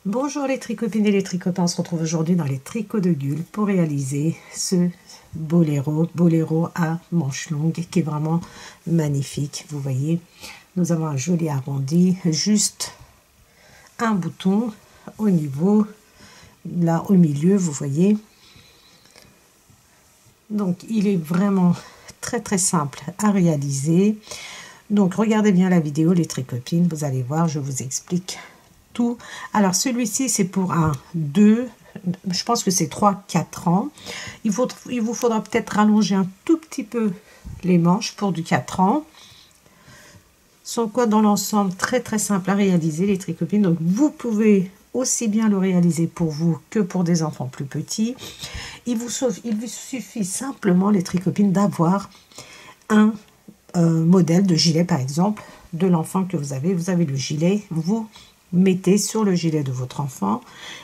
Bonjour les tricopines et les tricopains, on se retrouve aujourd'hui dans les tricots de Gul pour réaliser ce boléro à manches longues qui est vraiment magnifique. Vous voyez, nous avons un joli arrondi, juste un bouton au niveau, là au milieu, vous voyez. Donc il est vraiment très simple à réaliser. Donc regardez bien la vidéo les tricopines, vous allez voir, je vous explique tout. Alors celui-ci c'est pour un 2, je pense que c'est 3-4 ans. Il vous faudra peut-être rallonger un tout petit peu les manches pour du 4 ans. Sans quoi dans l'ensemble très simple à réaliser les tricopines. Donc vous pouvez aussi bien le réaliser pour vous que pour des enfants plus petits. Il vous suffit simplement les tricopines d'avoir un modèle de gilet par exemple de l'enfant que vous avez le gilet, vous mettez sur le gilet de votre enfant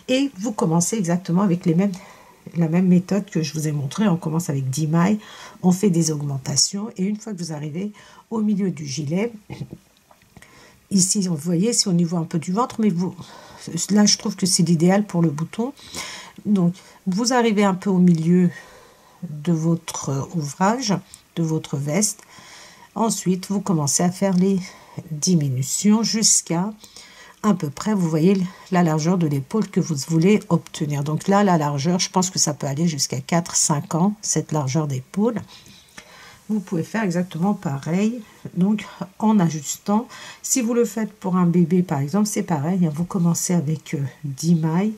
et vous commencez exactement avec la même méthode que je vous ai montré. On commence avec 10 mailles, on fait des augmentations et une fois que vous arrivez au milieu du gilet, ici vous voyez c'est au niveau un peu du ventre, mais là je trouve que c'est l'idéal pour le bouton. Donc vous arrivez un peu au milieu de votre ouvrage, de votre veste. Ensuite, vous commencez à faire les diminutions jusqu'à à peu près, vous voyez, la largeur de l'épaule que vous voulez obtenir. Donc là, la largeur, je pense que ça peut aller jusqu'à 4-5 ans, cette largeur d'épaule. Vous pouvez faire exactement pareil, donc en ajustant. Si vous le faites pour un bébé, par exemple, c'est pareil. Vous commencez avec 10 mailles.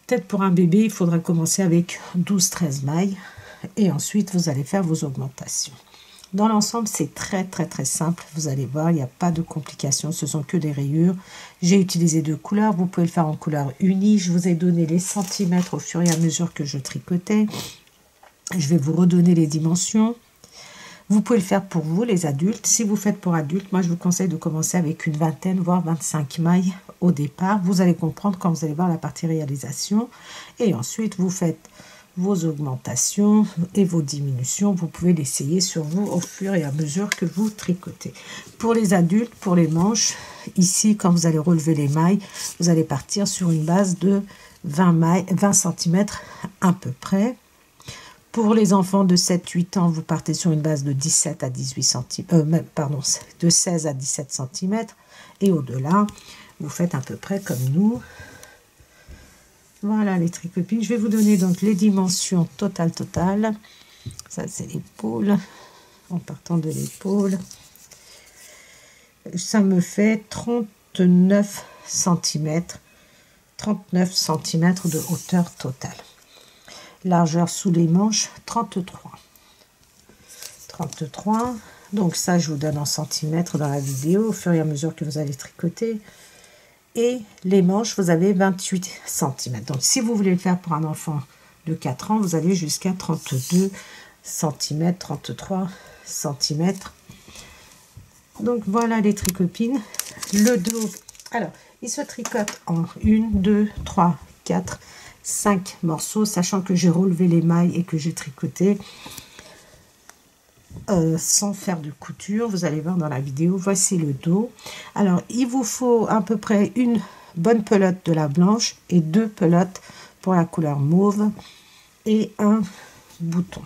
Peut-être pour un bébé, il faudra commencer avec 12-13 mailles. Et ensuite, vous allez faire vos augmentations. Dans l'ensemble, c'est très simple. Vous allez voir, il n'y a pas de complications. Ce sont que des rayures. J'ai utilisé 2 couleurs. Vous pouvez le faire en couleur unie. Je vous ai donné les centimètres au fur et à mesure que je tricotais. Je vais vous redonner les dimensions. Vous pouvez le faire pour vous, les adultes. Si vous faites pour adultes, moi, je vous conseille de commencer avec une vingtaine, voire 25 mailles au départ. Vous allez comprendre quand vous allez voir la partie réalisation. Et ensuite, vous faites vos augmentations et vos diminutions. Vous pouvez l'essayer sur vous au fur et à mesure que vous tricotez. Pour les adultes, pour les manches, ici quand vous allez relever les mailles, vous allez partir sur une base de 20 cm à peu près. Pour les enfants de 7-8 ans, vous partez sur une base de 17 à 18 cm, de 16 à 17 cm. Et au-delà, vous faites à peu près comme nous. Voilà les tricopines. Je vais vous donner donc les dimensions totales. Ça c'est l'épaule. En partant de l'épaule, ça me fait 39 cm. 39 cm de hauteur totale. Largeur sous les manches 33. Donc ça je vous donne en centimètres dans la vidéo au fur et à mesure que vous allez tricoter. Et les manches, vous avez 28 cm. Donc, si vous voulez le faire pour un enfant de 4 ans, vous allez jusqu'à 32 cm, 33 cm. Donc, voilà les tricopines. Le dos, alors, il se tricote en 1, 2, 3, 4, 5 morceaux, sachant que j'ai relevé les mailles et que j'ai tricoté sans faire de couture. Vous allez voir dans la vidéo. Voici le dos. Alors il vous faut à peu près une bonne pelote de la blanche et 2 pelotes pour la couleur mauve et un bouton.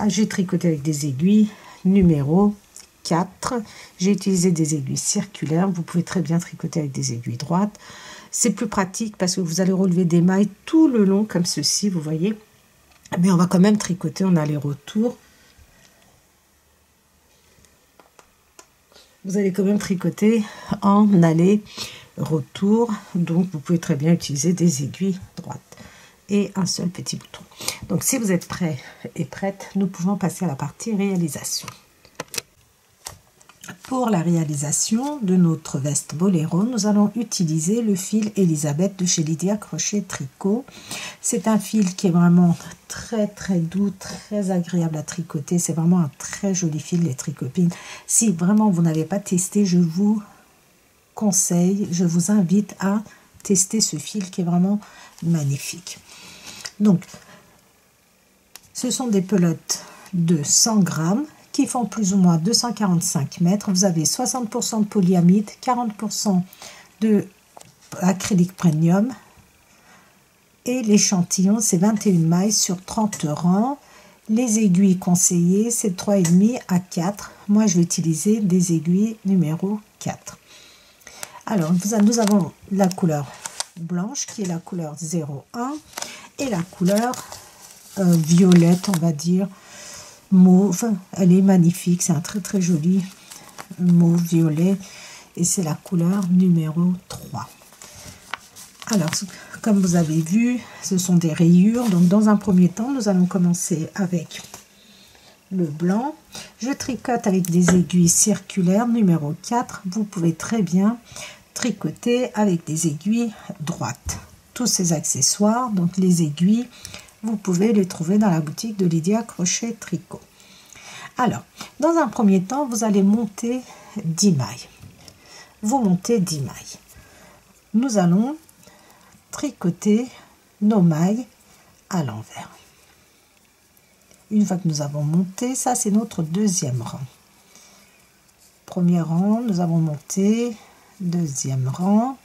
J'ai tricoté avec des aiguilles numéro 4. J'ai utilisé des aiguilles circulaires. Vous pouvez très bien tricoter avec des aiguilles droites. C'est plus pratique parce que vous allez relever des mailles tout le long comme ceci, vous voyez. Mais on va quand même tricoter en aller-retour. Vous allez quand même tricoter en aller-retour. Donc, vous pouvez très bien utiliser des aiguilles droites et un seul petit bouton. Donc, si vous êtes prêts et prêtes, nous pouvons passer à la partie réalisation. Pour la réalisation de notre veste boléro, nous allons utiliser le fil Elisabeth de chez Lydia Crochet Tricot. C'est un fil qui est vraiment très doux, très agréable à tricoter. C'est vraiment un très joli fil, les tricopines. Si vraiment vous n'avez pas testé, je vous conseille, je vous invite à tester ce fil qui est vraiment magnifique. Donc, ce sont des pelotes de 100 grammes. Qui font plus ou moins 245 mètres. Vous avez 60% de polyamide, 40% de acrylique premium. Et l'échantillon, c'est 21 mailles sur 30 rangs. Les aiguilles conseillées, c'est 3,5 à 4. Moi, je vais utiliser des aiguilles numéro 4. Alors, nous avons la couleur blanche, qui est la couleur 01, et la couleur violette, on va dire, mauve. Elle est magnifique, c'est un très très joli mauve violet, et c'est la couleur numéro 3. Alors, comme vous avez vu, ce sont des rayures. Donc, dans un premier temps, nous allons commencer avec le blanc. Je tricote avec des aiguilles circulaires numéro 4. Vous pouvez très bien tricoter avec des aiguilles droites. Tous ces accessoires, donc les aiguilles, vous pouvez les trouver dans la boutique de Lydia Crochet Tricot. Alors, dans un premier temps, vous allez monter 10 mailles. Vous montez 10 mailles. Nous allons tricoter nos mailles à l'envers. Une fois que nous avons monté, ça c'est notre deuxième rang. Premier rang, nous avons monté, deuxième rang.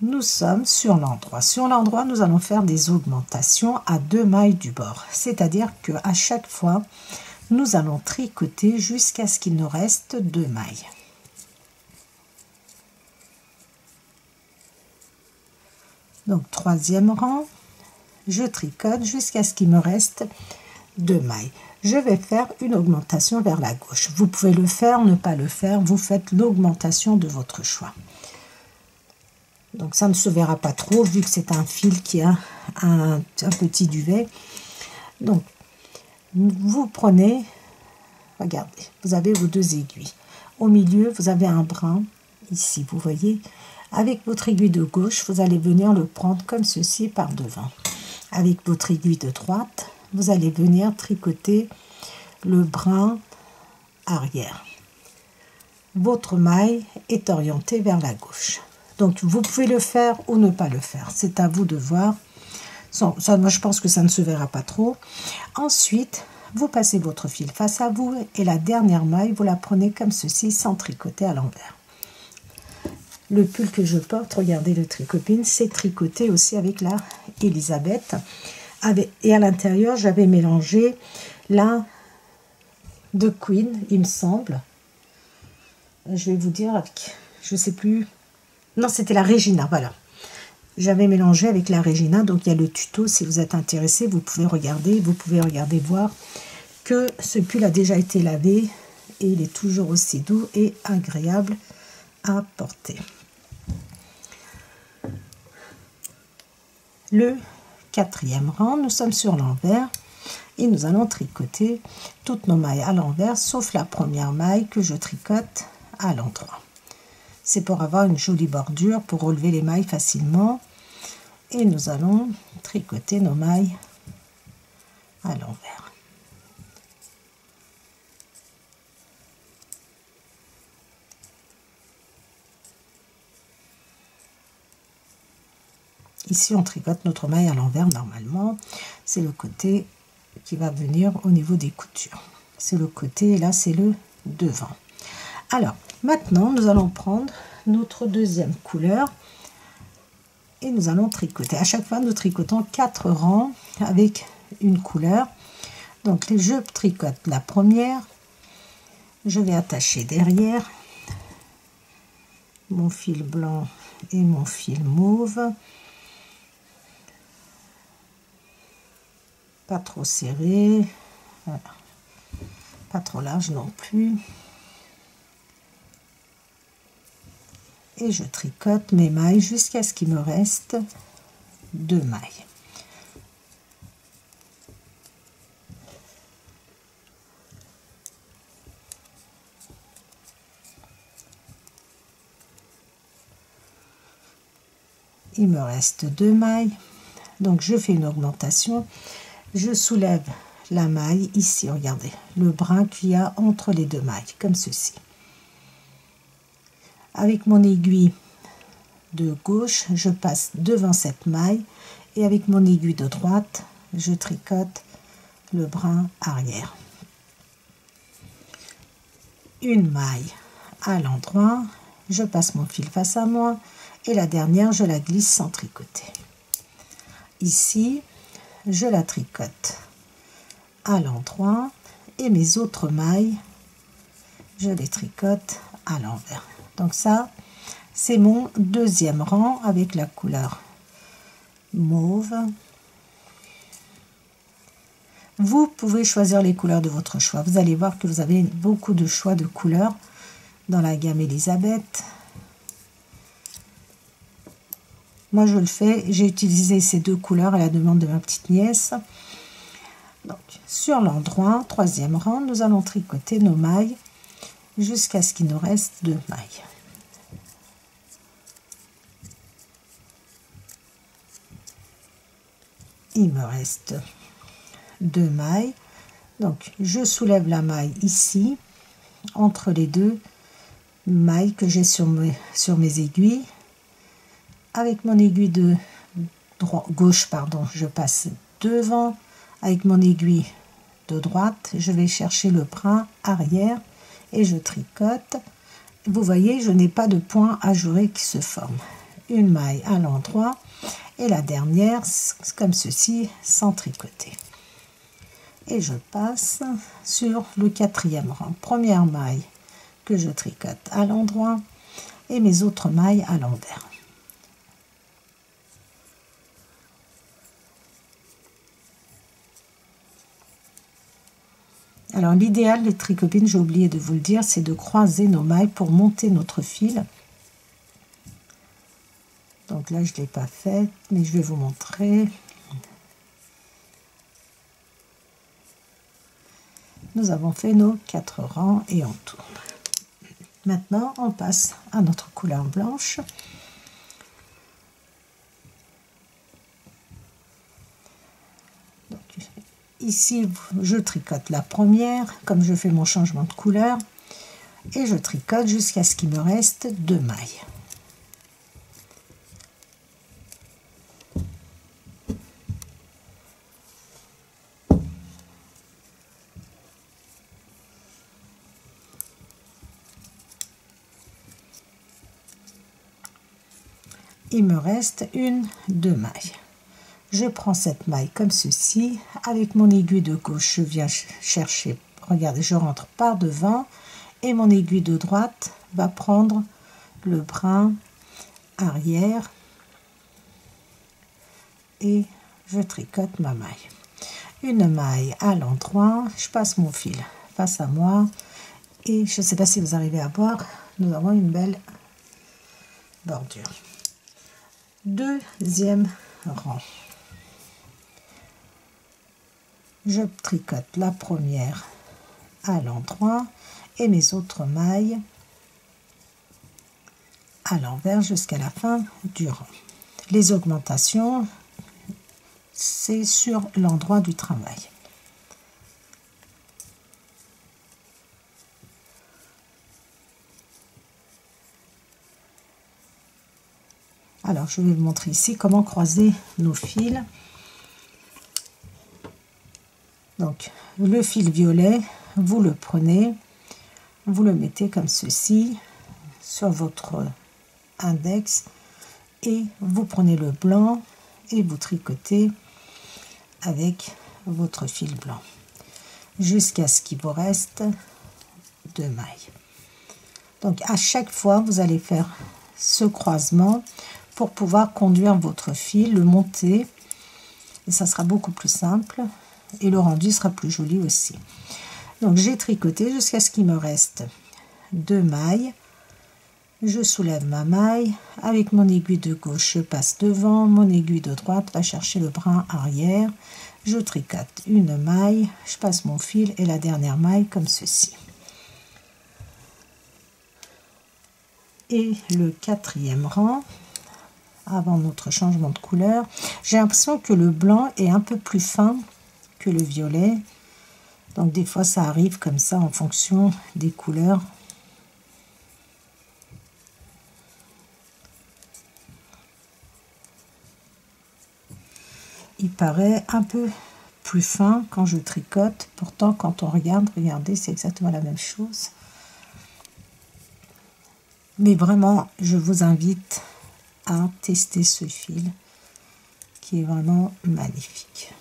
Nous sommes sur l'endroit. Sur l'endroit, nous allons faire des augmentations à 2 mailles du bord. C'est-à-dire qu'à chaque fois, nous allons tricoter jusqu'à ce qu'il nous reste 2 mailles. Donc, troisième rang, je tricote jusqu'à ce qu'il me reste 2 mailles. Je vais faire une augmentation vers la gauche. Vous pouvez le faire, ne pas le faire, vous faites l'augmentation de votre choix. Donc, ça ne se verra pas trop vu que c'est un fil qui a un petit duvet. Donc, vous prenez, regardez, vous avez vos 2 aiguilles. Au milieu, vous avez un brin, ici, vous voyez. Avec votre aiguille de gauche, vous allez venir le prendre comme ceci par devant. Avec votre aiguille de droite, vous allez venir tricoter le brin arrière. Votre maille est orientée vers la gauche. Donc, vous pouvez le faire ou ne pas le faire. C'est à vous de voir. Ça, moi, je pense que ça ne se verra pas trop. Ensuite, vous passez votre fil face à vous et la dernière maille, vous la prenez comme ceci sans tricoter à l'envers. Le pull que je porte, regardez le tricopine, c'est tricoté aussi avec la Elisabeth. Et à l'intérieur, j'avais mélangé la de Queen, il me semble. Je vais vous dire, je ne sais plus. Non, c'était la Regina, voilà. J'avais mélangé avec la Regina, donc il y a le tuto. Si vous êtes intéressé, vous pouvez regarder, voir que ce pull a déjà été lavé et il est toujours aussi doux et agréable à porter. Le quatrième rang, nous sommes sur l'envers et nous allons tricoter toutes nos mailles à l'envers, sauf la première maille que je tricote à l'endroit. C'est pour avoir une jolie bordure, pour relever les mailles facilement. Et nous allons tricoter nos mailles à l'envers. Ici, on tricote notre maille à l'envers normalement. C'est le côté qui va venir au niveau des coutures. C'est le côté, et là, c'est le devant. Alors, maintenant, nous allons prendre notre deuxième couleur et nous allons tricoter. À chaque fois, nous tricotons 4 rangs avec une couleur. Donc, je tricote la première. Je vais attacher derrière mon fil blanc et mon fil mauve. Pas trop serré, voilà. Pas trop large non plus. Et je tricote mes mailles jusqu'à ce qu'il me reste 2 mailles. Il me reste 2 mailles, donc je fais une augmentation. Je soulève la maille ici, regardez, le brin qu'il y a entre les 2 mailles, comme ceci. Avec mon aiguille de gauche, je passe devant cette maille et avec mon aiguille de droite, je tricote le brin arrière. une maille à l'endroit, je passe mon fil face à moi et la dernière je la glisse sans tricoter. Ici je la tricote à l'endroit et mes autres mailles je les tricote à l'envers. Donc ça c'est mon deuxième rang avec la couleur mauve. Vous pouvez choisir les couleurs de votre choix. Vous allez voir que vous avez beaucoup de choix de couleurs dans la gamme Elisabeth. Moi je le fais, j'ai utilisé ces deux couleurs à la demande de ma petite nièce. Donc sur l'endroit, troisième rang, nous allons tricoter nos mailles jusqu'à ce qu'il nous reste 2 mailles. Il me reste 2 mailles, donc je soulève la maille ici entre les deux mailles que j'ai sur mes aiguilles. Avec mon aiguille de gauche, je passe devant. Avec mon aiguille de droite, je vais chercher le brin arrière et je tricote. Vous voyez, je n'ai pas de point ajouré qui se forme. Une maille à l'endroit et la dernière comme ceci sans tricoter. Et je passe sur le quatrième rang. Première maille que je tricote à l'endroit et mes autres mailles à l'envers. Alors l'idéal, les tricopines, j'ai oublié de vous le dire, c'est de croiser nos mailles pour monter notre fil. Donc là je ne l'ai pas fait, mais je vais vous montrer. Nous avons fait nos 4 rangs et on tourne. Maintenant on passe à notre couleur blanche. Donc, ici je tricote la première comme je fais mon changement de couleur et je tricote jusqu'à ce qu'il me reste 2 mailles. Il me reste 2 mailles. Je prends cette maille comme ceci, avec mon aiguille de gauche, je viens chercher, regardez, je rentre par devant, et mon aiguille de droite va prendre le brin arrière, et je tricote ma maille. Une maille à l'endroit, je passe mon fil face à moi, et je ne sais pas si vous arrivez à voir, nous avons une belle bordure. Deuxième rang. Je tricote la première à l'endroit et mes autres mailles à l'envers jusqu'à la fin du rang. Les augmentations, c'est sur l'endroit du travail. Alors, je vais vous montrer ici comment croiser nos fils. Donc, le fil violet, vous le prenez, vous le mettez comme ceci sur votre index et vous prenez le blanc et vous tricotez avec votre fil blanc jusqu'à ce qu'il vous reste 2 mailles. Donc, à chaque fois, vous allez faire ce croisement pour pouvoir conduire votre fil, le monter, et ça sera beaucoup plus simple et le rendu sera plus joli aussi. Donc j'ai tricoté jusqu'à ce qu'il me reste 2 mailles. Je soulève ma maille, avec mon aiguille de gauche je passe devant, mon aiguille de droite va chercher le brin arrière, je tricote une maille, je passe mon fil et la dernière maille comme ceci. Et le quatrième rang, avant notre changement de couleur, j'ai l'impression que le blanc est un peu plus fin que le violet, donc des fois ça arrive comme ça en fonction des couleurs. Il paraît un peu plus fin quand je tricote, pourtant quand on regarde, regardez, c'est exactement la même chose. Mais vraiment, je vous invite à tester ce fil qui est vraiment magnifique.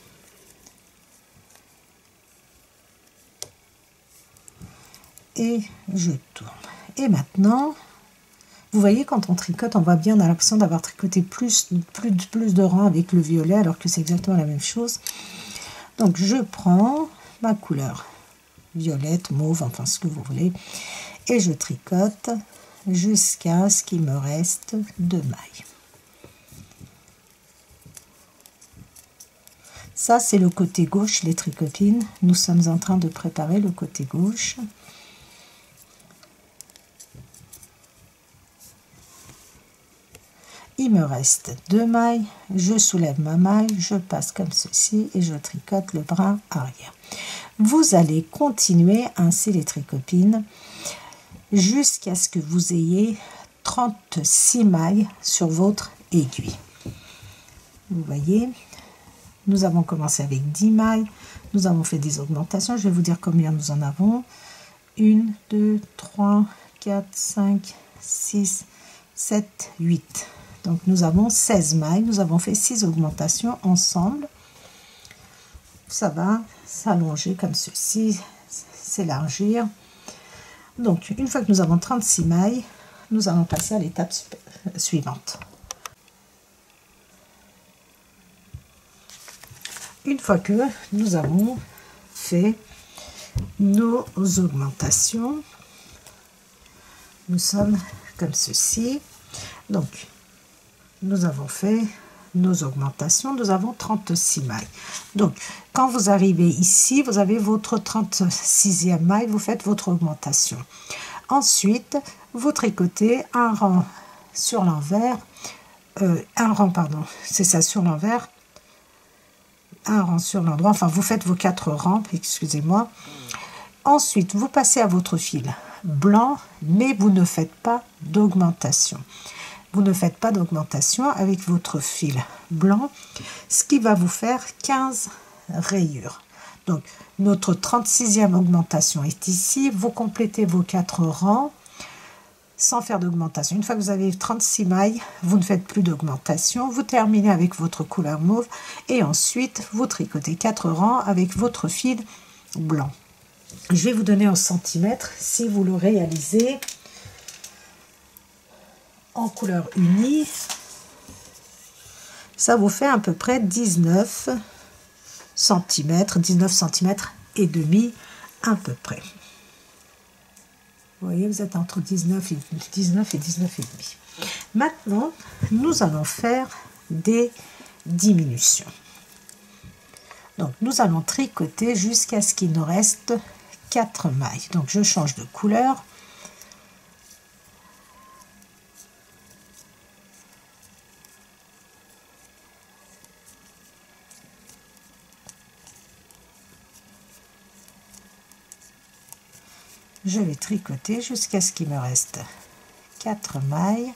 Et je tourne. Et maintenant, vous voyez, quand on tricote, on voit bien, on a l'impression d'avoir tricoté plus de rangs avec le violet, alors que c'est exactement la même chose. Donc, je prends ma couleur violette, mauve, enfin ce que vous voulez, et je tricote jusqu'à ce qu'il me reste 2 mailles. Ça, c'est le côté gauche, les tricopines. Nous sommes en train de préparer le côté gauche. Il me reste 2 mailles, je soulève ma maille, je passe comme ceci et je tricote le bras arrière. Vous allez continuer ainsi les tricopines jusqu'à ce que vous ayez 36 mailles sur votre aiguille. Vous voyez, nous avons commencé avec 10 mailles, nous avons fait des augmentations, je vais vous dire combien nous en avons. 1, 2, 3, 4, 5, 6, 7, 8. Donc nous avons 16 mailles, nous avons fait 6 augmentations ensemble. Ça va s'allonger comme ceci, s'élargir. Donc une fois que nous avons 36 mailles, nous allons passer à l'étape suivante. Une fois que nous avons fait nos augmentations, nous sommes comme ceci. Donc nous avons fait nos augmentations, nous avons 36 mailles. Donc, quand vous arrivez ici, vous avez votre 36e maille, vous faites votre augmentation. Ensuite, vous tricotez un rang sur l'envers, c'est ça, sur l'envers, un rang sur l'endroit, enfin, vous faites vos 4 rangs, excusez-moi. Ensuite, vous passez à votre fil blanc, mais vous ne faites pas d'augmentation. Vous ne faites pas d'augmentation avec votre fil blanc, ce qui va vous faire 15 rayures. Donc, notre 36e augmentation est ici. Vous complétez vos 4 rangs sans faire d'augmentation. Une fois que vous avez 36 mailles, vous ne faites plus d'augmentation. Vous terminez avec votre couleur mauve et ensuite, vous tricotez 4 rangs avec votre fil blanc. Je vais vous donner en centimètres si vous le réalisez en couleur unie. Ça vous fait à peu près 19 cm, 19 cm et demi à peu près. Vous voyez, vous êtes entre 19 et 19 et 19 et demi. Maintenant, nous allons faire des diminutions. Donc, nous allons tricoter jusqu'à ce qu'il nous reste 4 mailles. Donc, je change de couleur. Je vais tricoter jusqu'à ce qu'il me reste 4 mailles.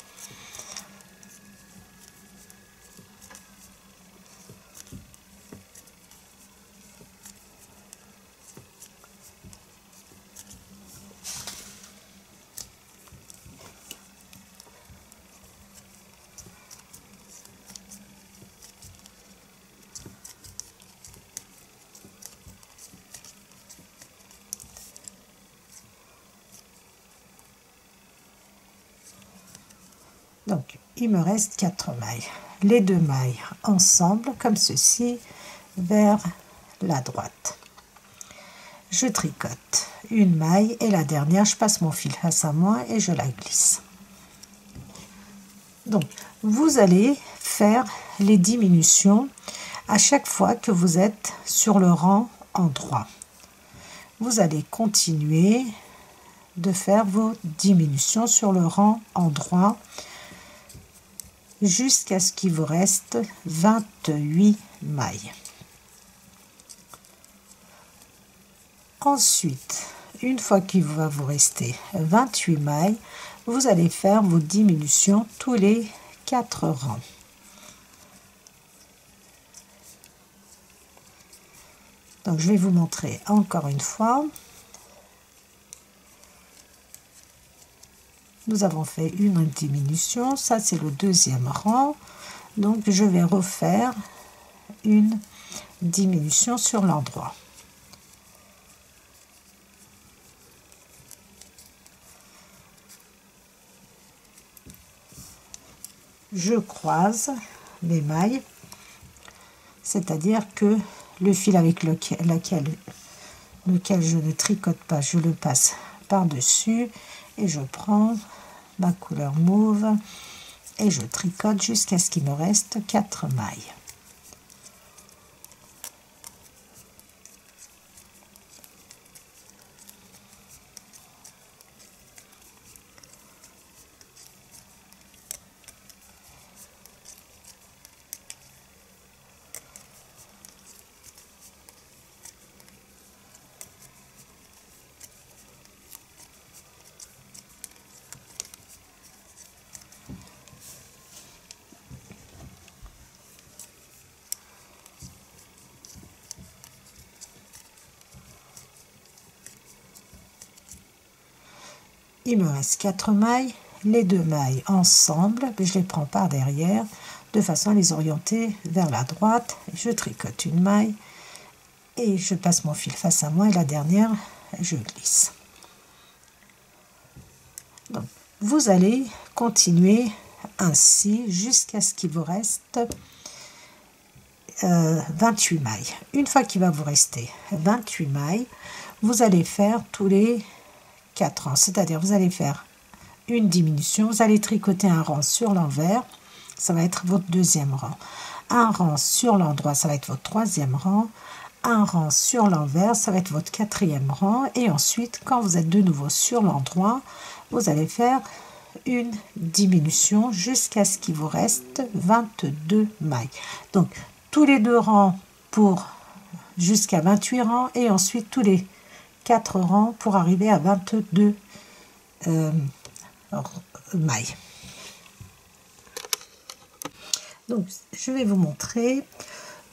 Donc, il me reste 4 mailles. Les 2 mailles ensemble, comme ceci, vers la droite. Je tricote une maille et la dernière, je passe mon fil face à moi et je la glisse. Donc, vous allez faire les diminutions à chaque fois que vous êtes sur le rang en droit. Vous allez continuer de faire vos diminutions sur le rang en droit jusqu'à ce qu'il vous reste 28 mailles. Ensuite, une fois qu'il va vous rester 28 mailles, vous allez faire vos diminutions tous les 4 rangs. Donc, je vais vous montrer encore une fois. nous avons fait une diminution, ça c'est le deuxième rang, donc je vais refaire une diminution sur l'endroit. Je croise les mailles, c'est-à-dire que le fil avec lequel je ne tricote pas, je le passe par-dessus et je prends ma couleur mauve et je tricote jusqu'à ce qu'il me reste 4 mailles. Il me reste 4 mailles, les 2 mailles ensemble, je les prends par derrière de façon à les orienter vers la droite. Je tricote une maille et je passe mon fil face à moi et la dernière je glisse. Donc, vous allez continuer ainsi jusqu'à ce qu'il vous reste 28 mailles. Une fois qu'il va vous rester 28 mailles, vous allez faire tous les 4 rangs, c'est-à-dire vous allez faire une diminution, vous allez tricoter un rang sur l'envers, ça va être votre deuxième rang, un rang sur l'endroit, ça va être votre troisième rang, un rang sur l'envers, ça va être votre quatrième rang, et ensuite quand vous êtes de nouveau sur l'endroit, vous allez faire une diminution jusqu'à ce qu'il vous reste 22 mailles. Donc tous les 2 rangs pour jusqu'à 28 rangs et ensuite tous les 4 rangs pour arriver à 22 mailles. Donc je vais vous montrer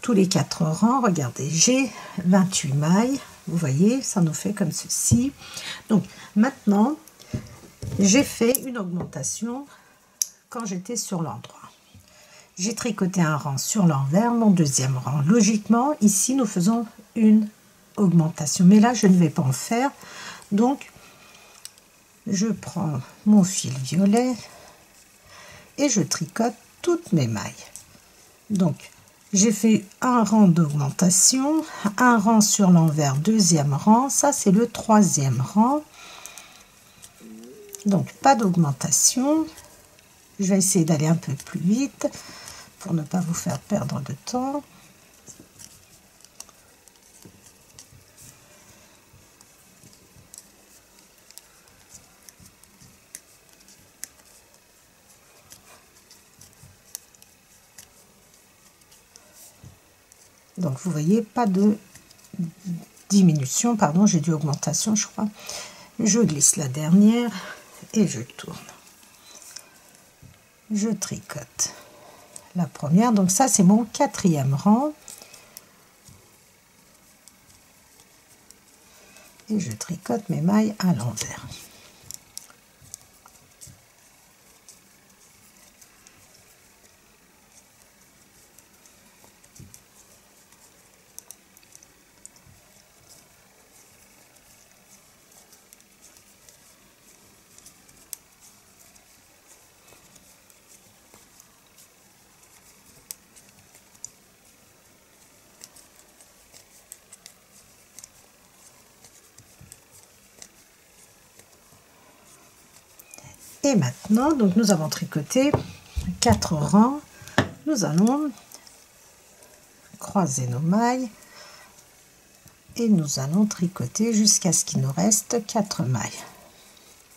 tous les 4 rangs. Regardez, j'ai 28 mailles, vous voyez, ça nous fait comme ceci. Donc maintenant j'ai fait une augmentation quand j'étais sur l'endroit. J'ai tricoté un rang sur l'envers, mon deuxième rang. Logiquement, ici, nous faisons une augmentation. Mais là, je ne vais pas en faire. Donc, je prends mon fil violet et je tricote toutes mes mailles. Donc, j'ai fait un rang d'augmentation, un rang sur l'envers, deuxième rang. Ça, c'est le troisième rang. Donc, pas d'augmentation. Je vais essayer d'aller un peu plus vite pour ne pas vous faire perdre de temps. Donc, vous voyez, pas de diminution, pardon, j'ai dit augmentation, je crois. Je glisse la dernière et je tourne. Je tricote la première, donc ça c'est mon quatrième rang et je tricote mes mailles à l'envers. Et maintenant, donc nous avons tricoté 4 rangs, nous allons croiser nos mailles et nous allons tricoter jusqu'à ce qu'il nous reste 4 mailles.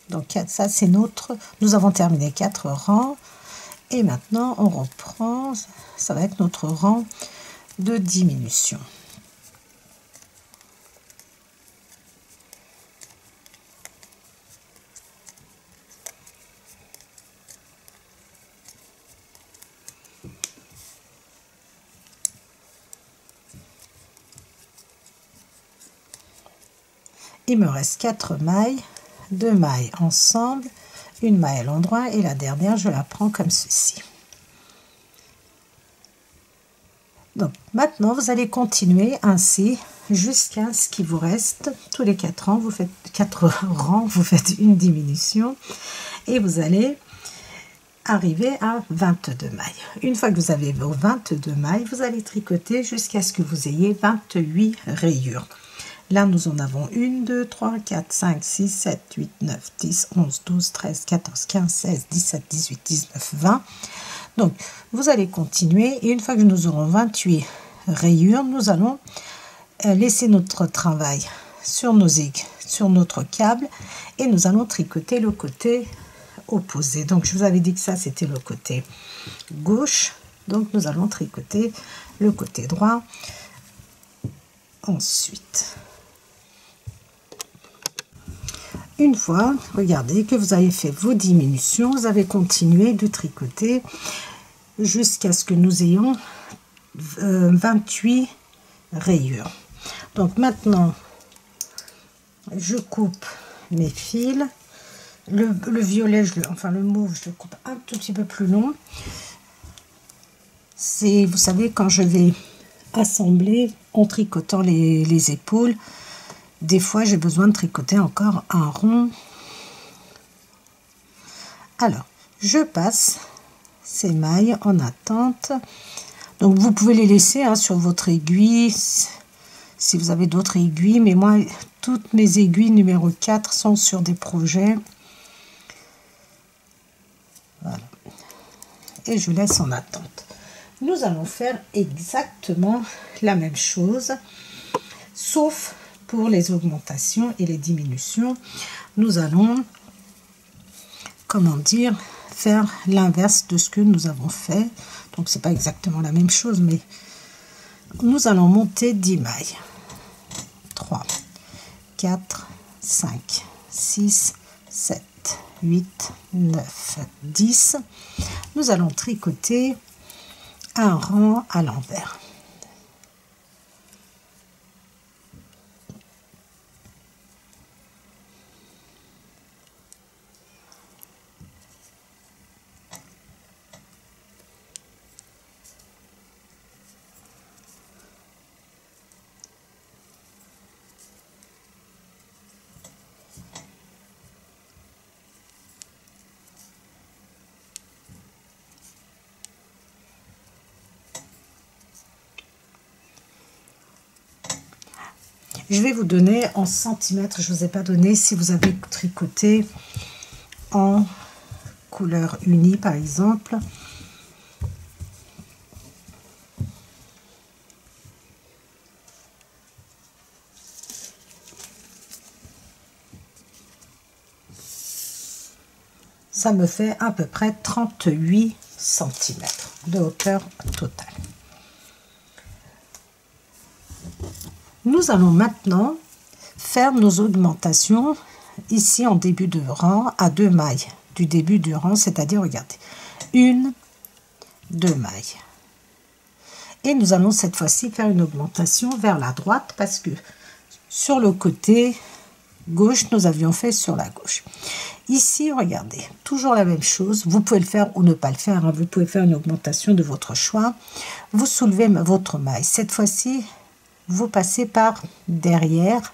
Donc ça c'est notre, nous avons terminé 4 rangs et maintenant on reprend, ça va être notre rang de diminution. Il me reste 4 mailles, 2 mailles ensemble, une maille à l'endroit et la dernière je la prends comme ceci. Donc maintenant vous allez continuer ainsi jusqu'à ce qu'il vous reste tous les 4 rangs, vous faites 4 rangs, vous faites une diminution et vous allez arriver à 22 mailles. Une fois que vous avez vos 22 mailles, vous allez tricoter jusqu'à ce que vous ayez 28 rayures. Là, nous en avons 1, 2, 3, 4, 5, 6, 7, 8, 9, 10, 11, 12, 13, 14, 15, 16, 17, 18, 19, 20. Donc, vous allez continuer et une fois que nous aurons 28 rayures, nous allons laisser notre travail sur notre câble et nous allons tricoter le côté opposé. Donc, je vous avais dit que ça, c'était le côté gauche. Donc, nous allons tricoter le côté droit ensuite. Une fois, regardez, que vous avez fait vos diminutions, vous avez continué de tricoter jusqu'à ce que nous ayons 28 rayures. Donc maintenant, je coupe mes fils. Le violet, enfin le mauve, je le coupe un tout petit peu plus long. C'est, vous savez, quand je vais assembler en tricotant les épaules, des fois j'ai besoin de tricoter encore un rond. Alors, je passe ces mailles en attente. Donc vous pouvez les laisser sur votre aiguille si vous avez d'autres aiguilles, mais moi toutes mes aiguilles numéro 4 sont sur des projets. Voilà. Et je laisse en attente. Nous allons faire exactement la même chose, sauf pour les augmentations et les diminutions. Nous allons, comment dire, faire l'inverse de ce que nous avons fait. Donc c'est pas exactement la même chose, mais nous allons monter 10 mailles. 3, 4, 5, 6, 7, 8, 9, 10. Nous allons tricoter un rang à l'envers. Je vais vous donner en centimètres, je ne vous ai pas donné si vous avez tricoté en couleur unie par exemple. Ça me fait à peu près 38 cm de hauteur totale. Nous allons maintenant faire nos augmentations ici en début de rang à 2 mailles du début du rang, c'est-à-dire, regardez, 1, 2 mailles. Et nous allons cette fois-ci faire une augmentation vers la droite parce que sur le côté gauche, nous avions fait sur la gauche. Ici, regardez, toujours la même chose. Vous pouvez le faire ou ne pas le faire, hein. Vous pouvez faire une augmentation de votre choix. Vous soulevez votre maille. Cette fois-ci, vous passez par derrière.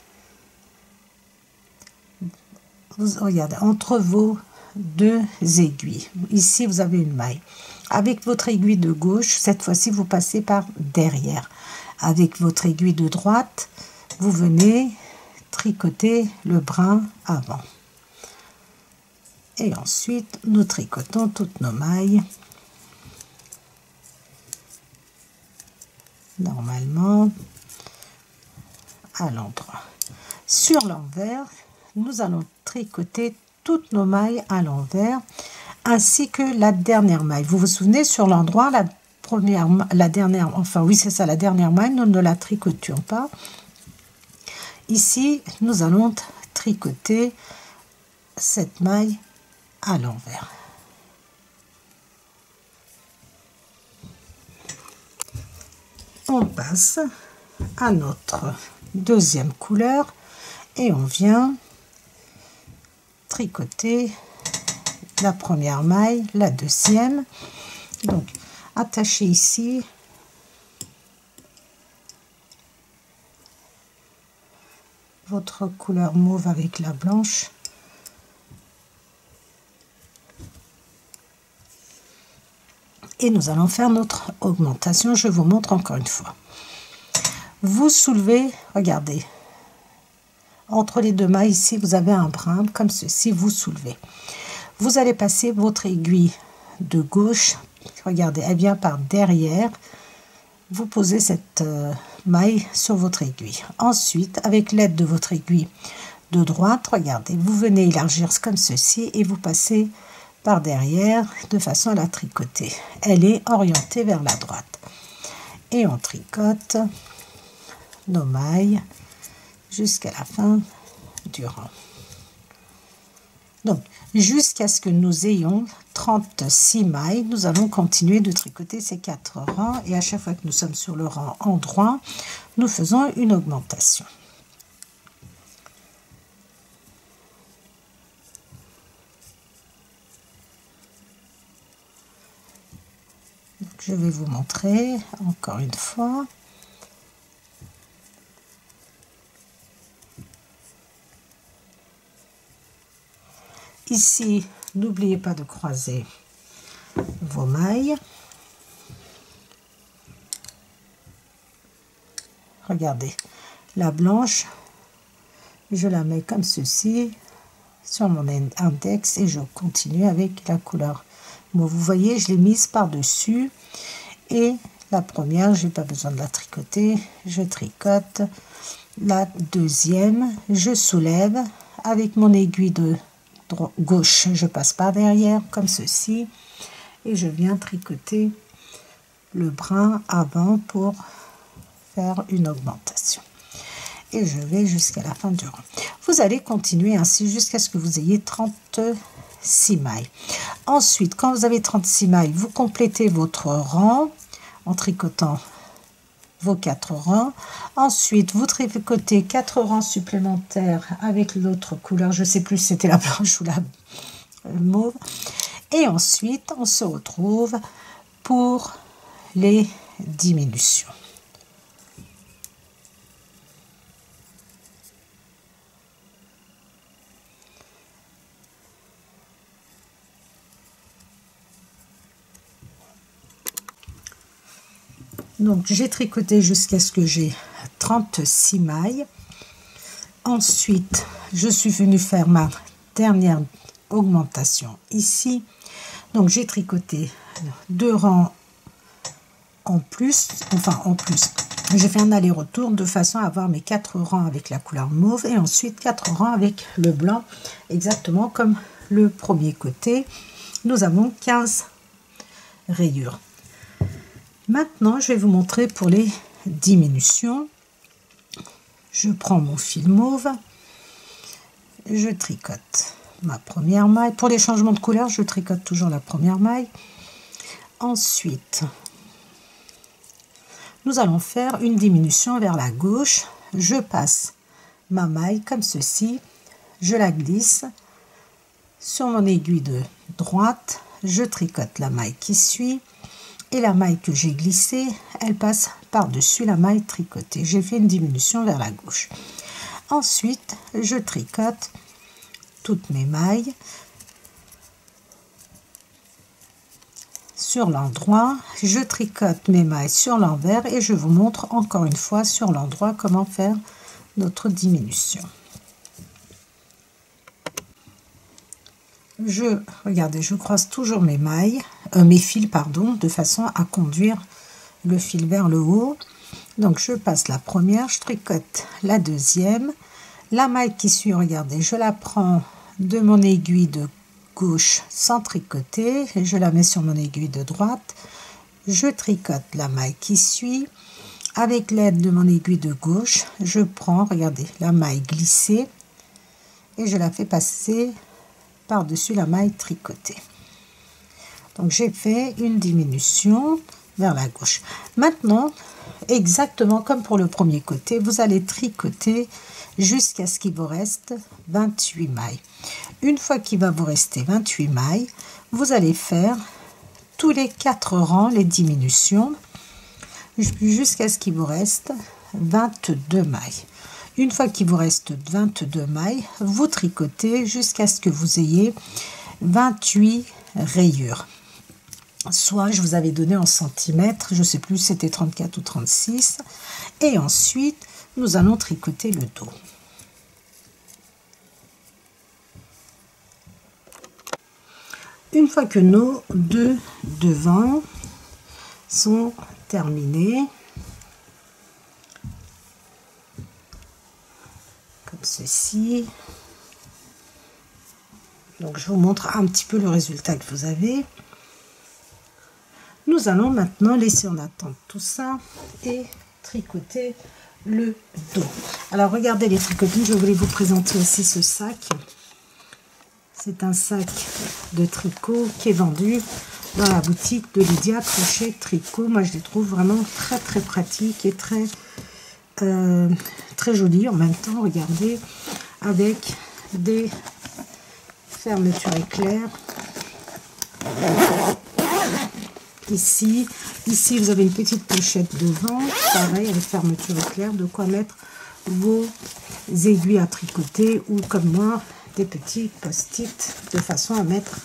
Vous regardez, entre vos 2 aiguilles. Ici, vous avez une maille. Avec votre aiguille de gauche, cette fois-ci, vous passez par derrière. Avec votre aiguille de droite, vous venez tricoter le brin avant. Et ensuite, nous tricotons toutes nos mailles. Normalement, à l'endroit. Sur l'envers, nous allons tricoter toutes nos mailles à l'envers, ainsi que la dernière maille. Vous vous souvenez, sur l'endroit, la dernière maille, nous ne la tricotions pas. Ici, nous allons tricoter cette maille à l'envers. On passe à notre deuxième couleur et on vient tricoter la première maille, la deuxième. Donc attachez ici votre couleur mauve avec la blanche. Et nous allons faire notre augmentation. Je vous montre encore une fois. Vous soulevez, regardez, entre les deux mailles ici, vous avez un brin comme ceci, vous soulevez. Vous allez passer votre aiguille de gauche, regardez, elle vient par derrière. Vous posez cette maille sur votre aiguille. Ensuite, avec l'aide de votre aiguille de droite, regardez, vous venez élargir comme ceci et vous passez par derrière de façon à la tricoter. Elle est orientée vers la droite. Et on tricote nos mailles jusqu'à la fin du rang. Donc, jusqu'à ce que nous ayons 36 mailles, nous allons continuer de tricoter ces 4 rangs et à chaque fois que nous sommes sur le rang en droit, nous faisons une augmentation. Donc, je vais vous montrer encore une fois. Ici, n'oubliez pas de croiser vos mailles. Regardez, la blanche, je la mets comme ceci sur mon index et je continue avec la couleur. Bon, vous voyez, je l'ai mise par-dessus et la première, je n'ai pas besoin de la tricoter. Je tricote la deuxième, je soulève avec mon aiguille de gauche, je passe par derrière comme ceci et je viens tricoter le brin avant pour faire une augmentation et je vais jusqu'à la fin du rang. Vous allez continuer ainsi jusqu'à ce que vous ayez 36 mailles. Ensuite, quand vous avez 36 mailles, vous complétez votre rang en tricotant vos 4 rangs. Ensuite, vous tricotez 4 rangs supplémentaires avec l'autre couleur. Je ne sais plus si c'était la blanche ou la mauve. Et ensuite, on se retrouve pour les diminutions. Donc, j'ai tricoté jusqu'à ce que j'ai 36 mailles. Ensuite, je suis venue faire ma dernière augmentation ici. Donc, j'ai tricoté 2 rangs en plus, enfin en plus. J'ai fait un aller-retour de façon à avoir mes 4 rangs avec la couleur mauve et ensuite 4 rangs avec le blanc, exactement comme le premier côté. Nous avons 15 rayures. Maintenant, je vais vous montrer pour les diminutions. Je prends mon fil mauve, je tricote ma première maille. Pour les changements de couleur, je tricote toujours la première maille. Ensuite, nous allons faire une diminution vers la gauche. Je passe ma maille comme ceci, je la glisse sur mon aiguille de droite, je tricote la maille qui suit. Et la maille que j'ai glissée, elle passe par-dessus la maille tricotée. J'ai fait une diminution vers la gauche. Ensuite, je tricote toutes mes mailles sur l'endroit. Je tricote mes mailles sur l'envers et je vous montre encore une fois sur l'endroit comment faire notre diminution. Regardez, je croise toujours mes mailles, mes fils, pardon, de façon à conduire le fil vers le haut. Donc, je passe la première, je tricote la deuxième. La maille qui suit, regardez, je la prends de mon aiguille de gauche sans tricoter. Et je la mets sur mon aiguille de droite. Je tricote la maille qui suit. Avec l'aide de mon aiguille de gauche, je prends, regardez, la maille glissée et je la fais passer par-dessus la maille tricotée. Donc j'ai fait une diminution vers la gauche. Maintenant, exactement comme pour le premier côté, vous allez tricoter jusqu'à ce qu'il vous reste 28 mailles. Une fois qu'il va vous rester 28 mailles, vous allez faire tous les 4 rangs les diminutions jusqu'à ce qu'il vous reste 22 mailles. Une fois qu'il vous reste 22 mailles, vous tricotez jusqu'à ce que vous ayez 28 rayures. Soit je vous avais donné en centimètres, je ne sais plus si c'était 34 ou 36. Et ensuite, nous allons tricoter le dos. Une fois que nos deux devants sont terminés, comme ceci, donc je vous montre un petit peu le résultat que vous avez. Nous allons maintenant laisser en attente tout ça et tricoter le dos. Alors regardez les tricotines, je voulais vous présenter aussi ce sac. C'est un sac de tricot qui est vendu dans la boutique de Lydia Crochet Tricot. Moi je les trouve vraiment très très pratiques et très joli en même temps. Regardez, avec des fermetures éclairs. Ici, vous avez une petite pochette devant, pareil, avec fermeture éclair, de quoi mettre vos aiguilles à tricoter ou comme moi, des petits post-it de façon à mettre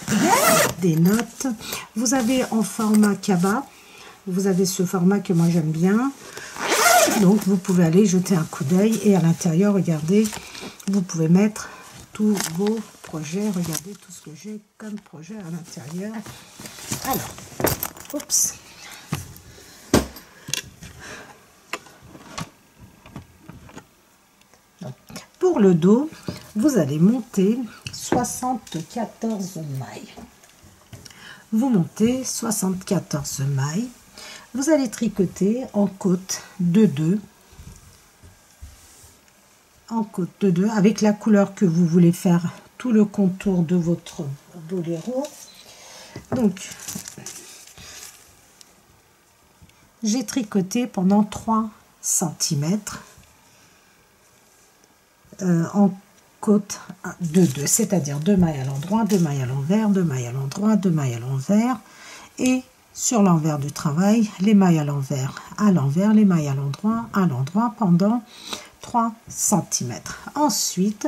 des notes. Vous avez en format cabas, vous avez ce format que moi j'aime bien, donc vous pouvez aller jeter un coup d'œil et à l'intérieur, regardez, vous pouvez mettre tous vos projets. Regardez tout ce que j'ai comme projet à l'intérieur. Alors, oups. Pour le dos, vous allez monter 74 mailles. Vous montez 74 mailles. Vous allez tricoter en côte de 2. En côte de 2 avec la couleur que vous voulez faire tout le contour de votre boléro. Donc, j'ai tricoté pendant 3 cm en côte de 2, c'est-à-dire 2 mailles à l'endroit, 2 mailles à l'envers, 2 mailles à l'endroit, 2 mailles à l'envers, et sur l'envers du travail, les mailles à l'envers, les mailles à l'endroit pendant 3 cm. Ensuite,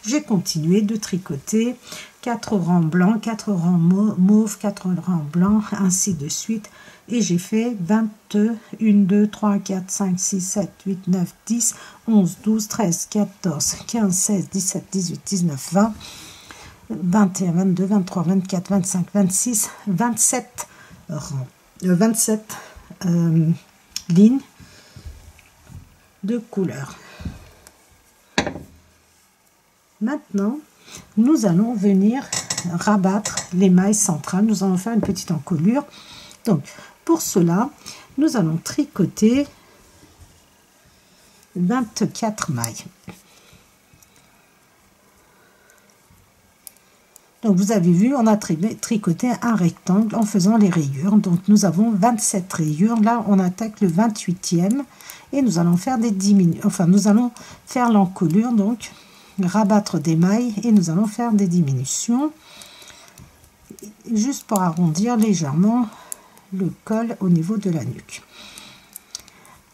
j'ai continué de tricoter 4 rangs blancs, 4 rangs mauves, 4 rangs blancs, ainsi de suite. Et j'ai fait 22, 1, 2, 3, 4, 5, 6, 7, 8, 9, 10, 11, 12, 13, 14, 15, 16, 17, 18, 19, 20, 21, 22, 23, 24, 25, 26, 27 rangs, 27 lignes de couleur. Maintenant, nous allons venir rabattre les mailles centrales. Nous allons faire une petite encolure. Donc, pour cela, nous allons tricoter 24 mailles. Donc, vous avez vu, on a tricoté un rectangle en faisant les rayures. Donc, nous avons 27 rayures. Là, on attaque le 28e et nous allons faire des diminutions. Enfin, nous allons faire l'encolure, donc rabattre des mailles et nous allons faire des diminutions. Juste pour arrondir légèrement le col au niveau de la nuque.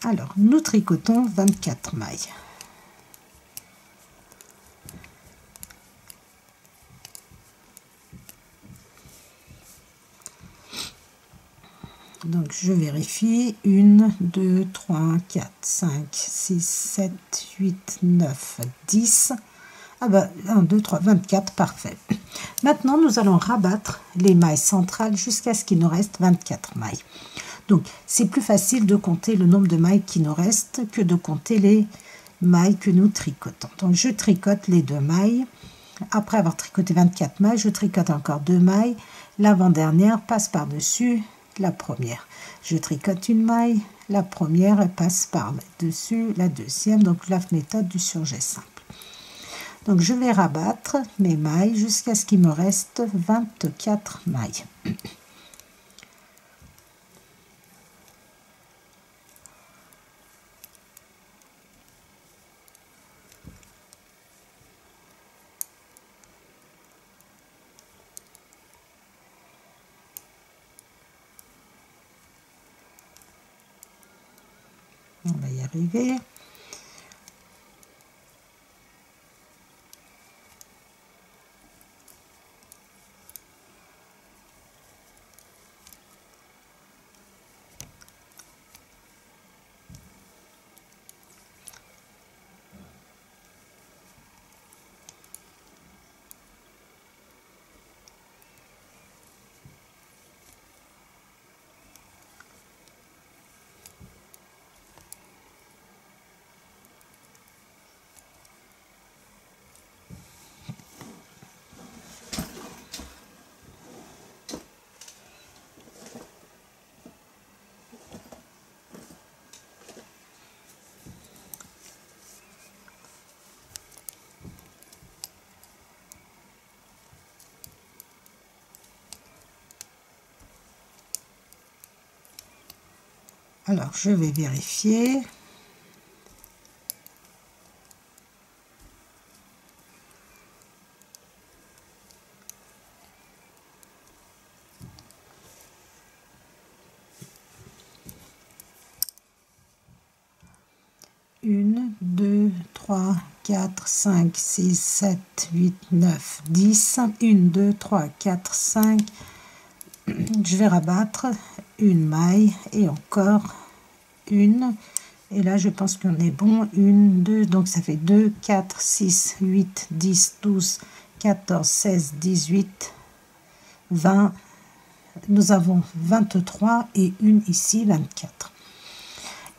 Alors, nous tricotons 24 mailles. Donc, je vérifie. 1, 2, 3, 4, 5, 6, 7, 8, 9, 10. Ah ben, 1, 2, 3, 24, parfait. Maintenant, nous allons rabattre les mailles centrales jusqu'à ce qu'il nous reste 24 mailles. Donc, c'est plus facile de compter le nombre de mailles qui nous restent que de compter les mailles que nous tricotons. Donc, je tricote les 2 mailles. Après avoir tricoté 24 mailles, je tricote encore 2 mailles. L'avant-dernière passe par-dessus la première. Je tricote une maille. La première elle passe par-dessus la deuxième. Donc, la méthode du surjet simple. Donc, je vais rabattre mes mailles jusqu'à ce qu'il me reste 24 mailles. On va y arriver. Alors, je vais vérifier. Une, 2, 3, 4, 5, 6, 7, 8, 9, 10. 1, 2, 3, 4, 5. Je vais rabattre une maille et encore une. Et là, je pense qu'on est bon. 1, 2, donc ça fait 2, 4, 6, 8, 10, 12, 14, 16, 18, 20. Nous avons 23 et une ici, 24.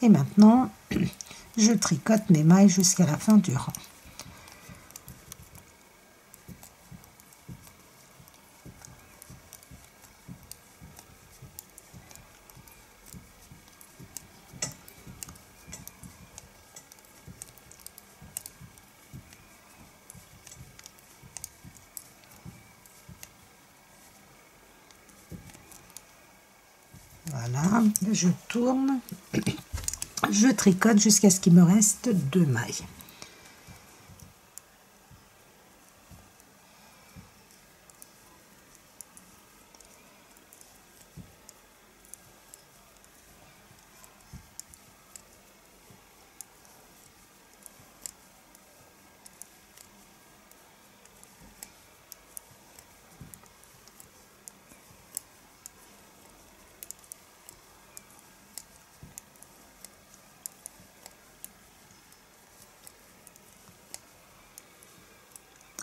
Et maintenant, je tricote mes mailles jusqu'à la fin du rang. Voilà, je tourne, je tricote jusqu'à ce qu'il me reste 2 mailles.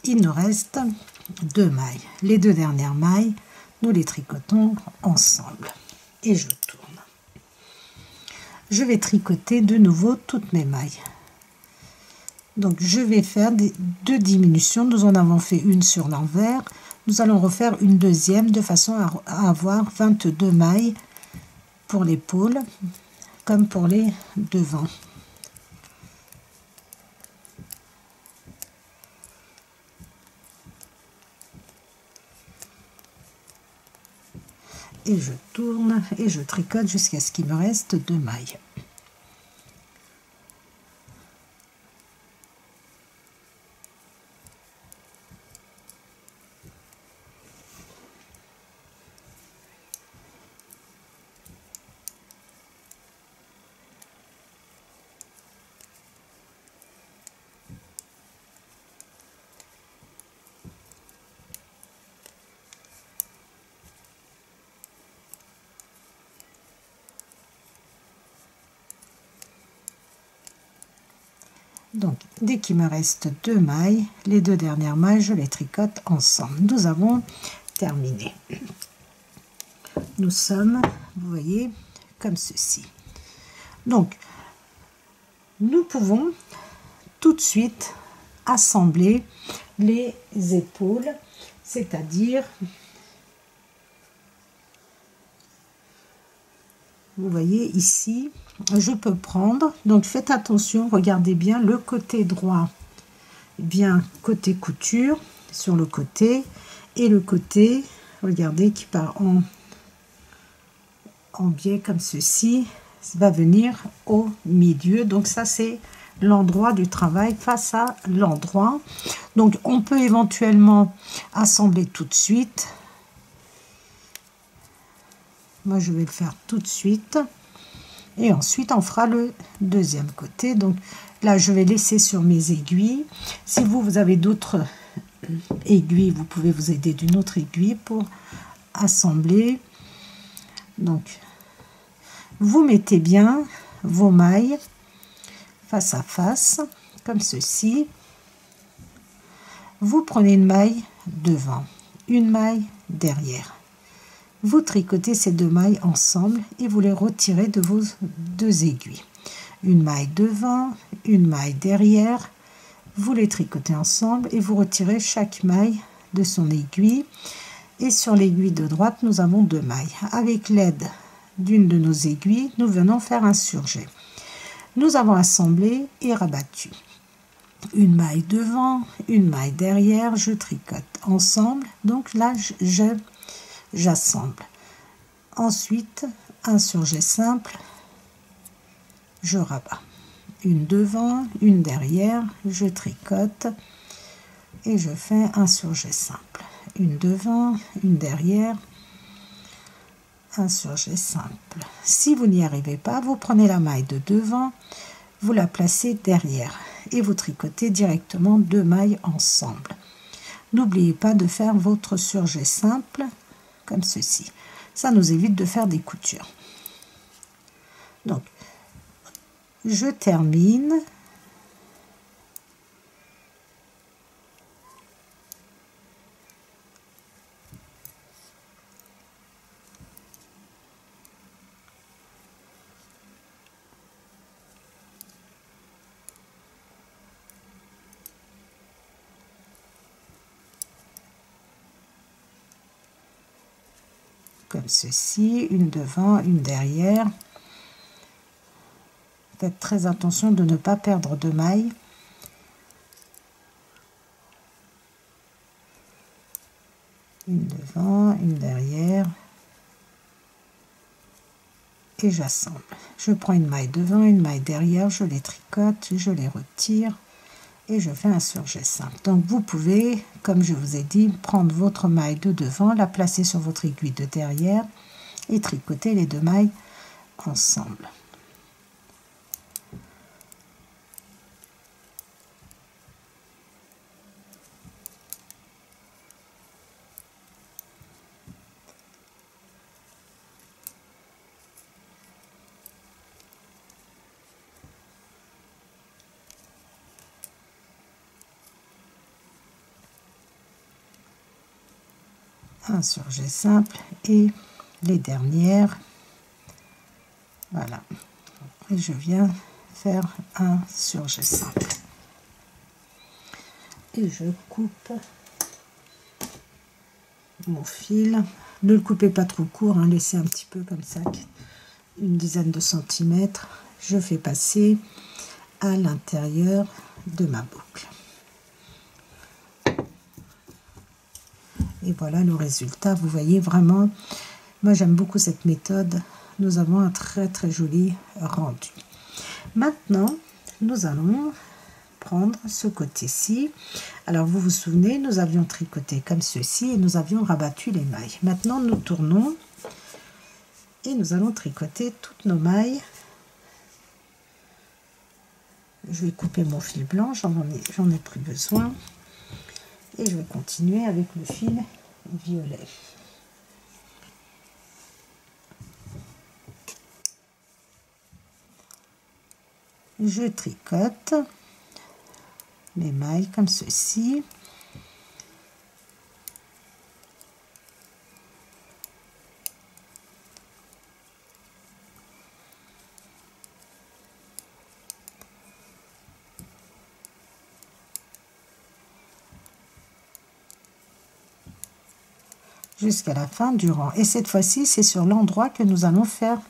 Il nous reste 2 mailles. Les 2 dernières mailles, nous les tricotons ensemble. Et je tourne. Je vais tricoter de nouveau toutes mes mailles. Donc je vais faire 2 diminutions. Nous en avons fait une sur l'envers. Nous allons refaire une deuxième de façon à avoir 22 mailles pour l'épaule comme pour les devants. Et je tourne et je tricote jusqu'à ce qu'il me reste 2 mailles. Donc, dès qu'il me reste 2 mailles, les 2 dernières mailles, je les tricote ensemble. Nous avons terminé. Nous sommes, vous voyez, comme ceci. Donc, nous pouvons tout de suite assembler les épaules, c'est-à-dire, vous voyez ici, je peux prendre, donc faites attention, regardez bien le côté droit, bien côté couture sur le côté, et le côté, regardez, qui part en biais comme ceci, va venir au milieu. Donc ça c'est l'endroit du travail face à l'endroit. Donc on peut éventuellement assembler tout de suite. Moi je vais le faire tout de suite. Et ensuite on fera le deuxième côté. Donc là je vais laisser sur mes aiguilles. Si vous avez d'autres aiguilles, vous pouvez vous aider d'une autre aiguille pour assembler. Donc vous mettez bien vos mailles face à face comme ceci. Vous prenez une maille devant, une maille derrière. Vous tricotez ces deux mailles ensemble et vous les retirez de vos deux aiguilles. Une maille devant, une maille derrière. Vous les tricotez ensemble et vous retirez chaque maille de son aiguille. Et sur l'aiguille de droite, nous avons deux mailles. Avec l'aide d'une de nos aiguilles, nous venons faire un surjet. Nous avons assemblé et rabattu. Une maille devant, une maille derrière, je tricote ensemble. Donc là, j'assemble. Ensuite, un surjet simple, je rabats. Une devant, une derrière, je tricote et je fais un surjet simple. Une devant, une derrière, un surjet simple. Si vous n'y arrivez pas, vous prenez la maille de devant, vous la placez derrière et vous tricotez directement deux mailles ensemble. N'oubliez pas de faire votre surjet simple comme ceci. Ça nous évite de faire des coutures. Donc, je termine. Comme ceci, une devant, une derrière. Faites très attention de ne pas perdre de mailles. Une devant, une derrière. Et j'assemble. Je prends une maille devant, une maille derrière, je les tricote, je les retire et je fais un surjet simple. Donc vous pouvez, comme je vous ai dit, prendre votre maille de devant, la placer sur votre aiguille de derrière et tricoter les deux mailles ensemble. Un surjet simple et les dernières, voilà, et je viens faire un surjet simple et je coupe mon fil. Ne le coupez pas trop court, hein, laissez un petit peu comme ça, une dizaine de centimètres. Je fais passer à l'intérieur de ma boucle. Et voilà le résultat. Vous voyez vraiment, moi j'aime beaucoup cette méthode. Nous avons un très très joli rendu. Maintenant, nous allons prendre ce côté-ci. Alors vous vous souvenez, nous avions tricoté comme ceci et nous avions rabattu les mailles. Maintenant nous tournons et nous allons tricoter toutes nos mailles. Je vais couper mon fil blanc, j'en ai plus besoin. Et je vais continuer avec le fil violet. Je tricote mes mailles comme ceci. Jusqu'à la fin du rang. Et cette fois-ci, c'est sur l'endroit que nous allons faire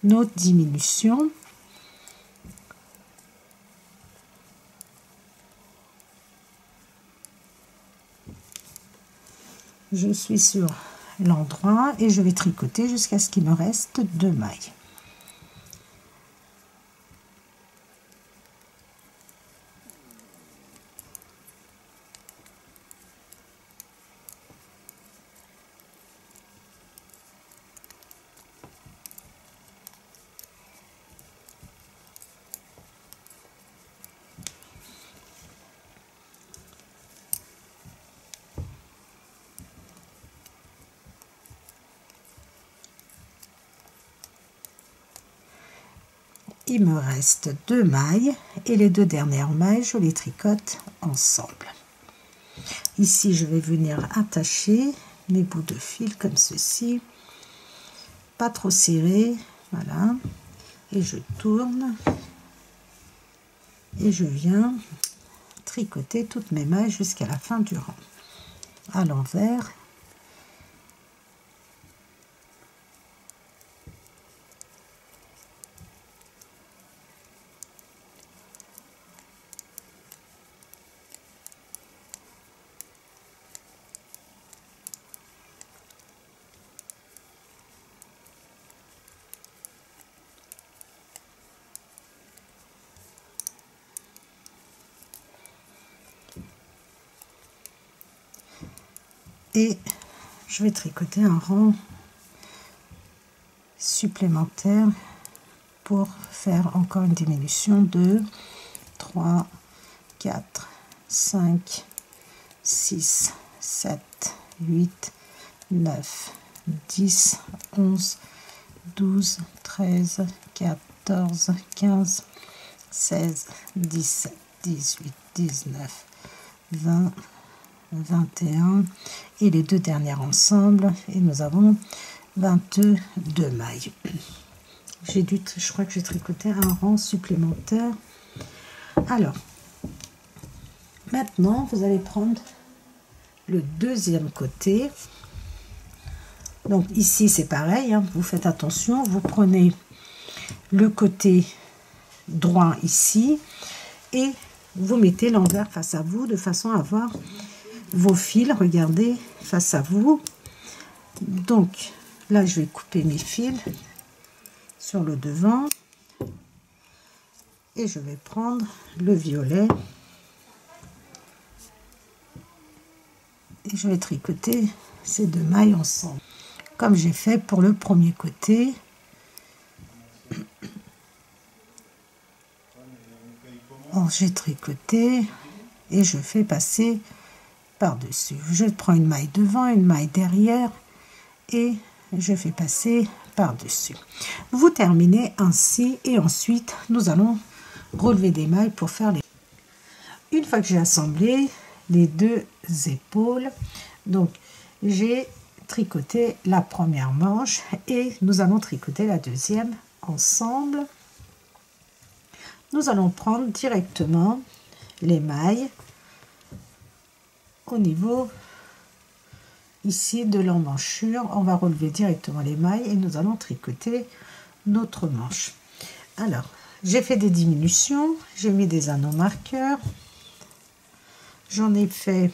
nos diminutions. Je suis sur l'endroit et je vais tricoter jusqu'à ce qu'il me reste 2 mailles. il me reste 2 mailles et les 2 dernières mailles, je les tricote ensemble. Ici, je vais venir attacher mes bouts de fil comme ceci, pas trop serré, voilà, et je tourne et je viens tricoter toutes mes mailles jusqu'à la fin du rang à l'envers. Et je vais tricoter un rang supplémentaire pour faire encore une diminution de 3, 4, 5, 6, 7, 8, 9, 10, 11, 12, 13, 14, 15, 16, 17, 18, 19, 20, 21 et les 2 dernières ensemble, et nous avons 22 mailles. Je crois que j'ai tricoté un rang supplémentaire. Alors maintenant vous allez prendre le deuxième côté. Donc ici c'est pareil, hein, vous faites attention, vous prenez le côté droit ici et vous mettez l'envers face à vous de façon à avoir vos fils, regardez, face à vous. Donc là je vais couper mes fils sur le devant et je vais prendre le violet et je vais tricoter ces 2 mailles ensemble comme j'ai fait pour le premier côté. J'ai tricoté et je fais passer par-dessus. Je prends une maille devant, une maille derrière et je fais passer par-dessus. Vous terminez ainsi et ensuite nous allons relever des mailles pour faire les... Une fois que j'ai assemblé les 2 épaules, donc j'ai tricoté la première manche et nous allons tricoter la deuxième ensemble. Nous allons prendre directement les mailles au niveau ici de l'emmanchure. On va relever directement les mailles et nous allons tricoter notre manche. Alors j'ai fait des diminutions, j'ai mis des anneaux marqueurs, j'en ai fait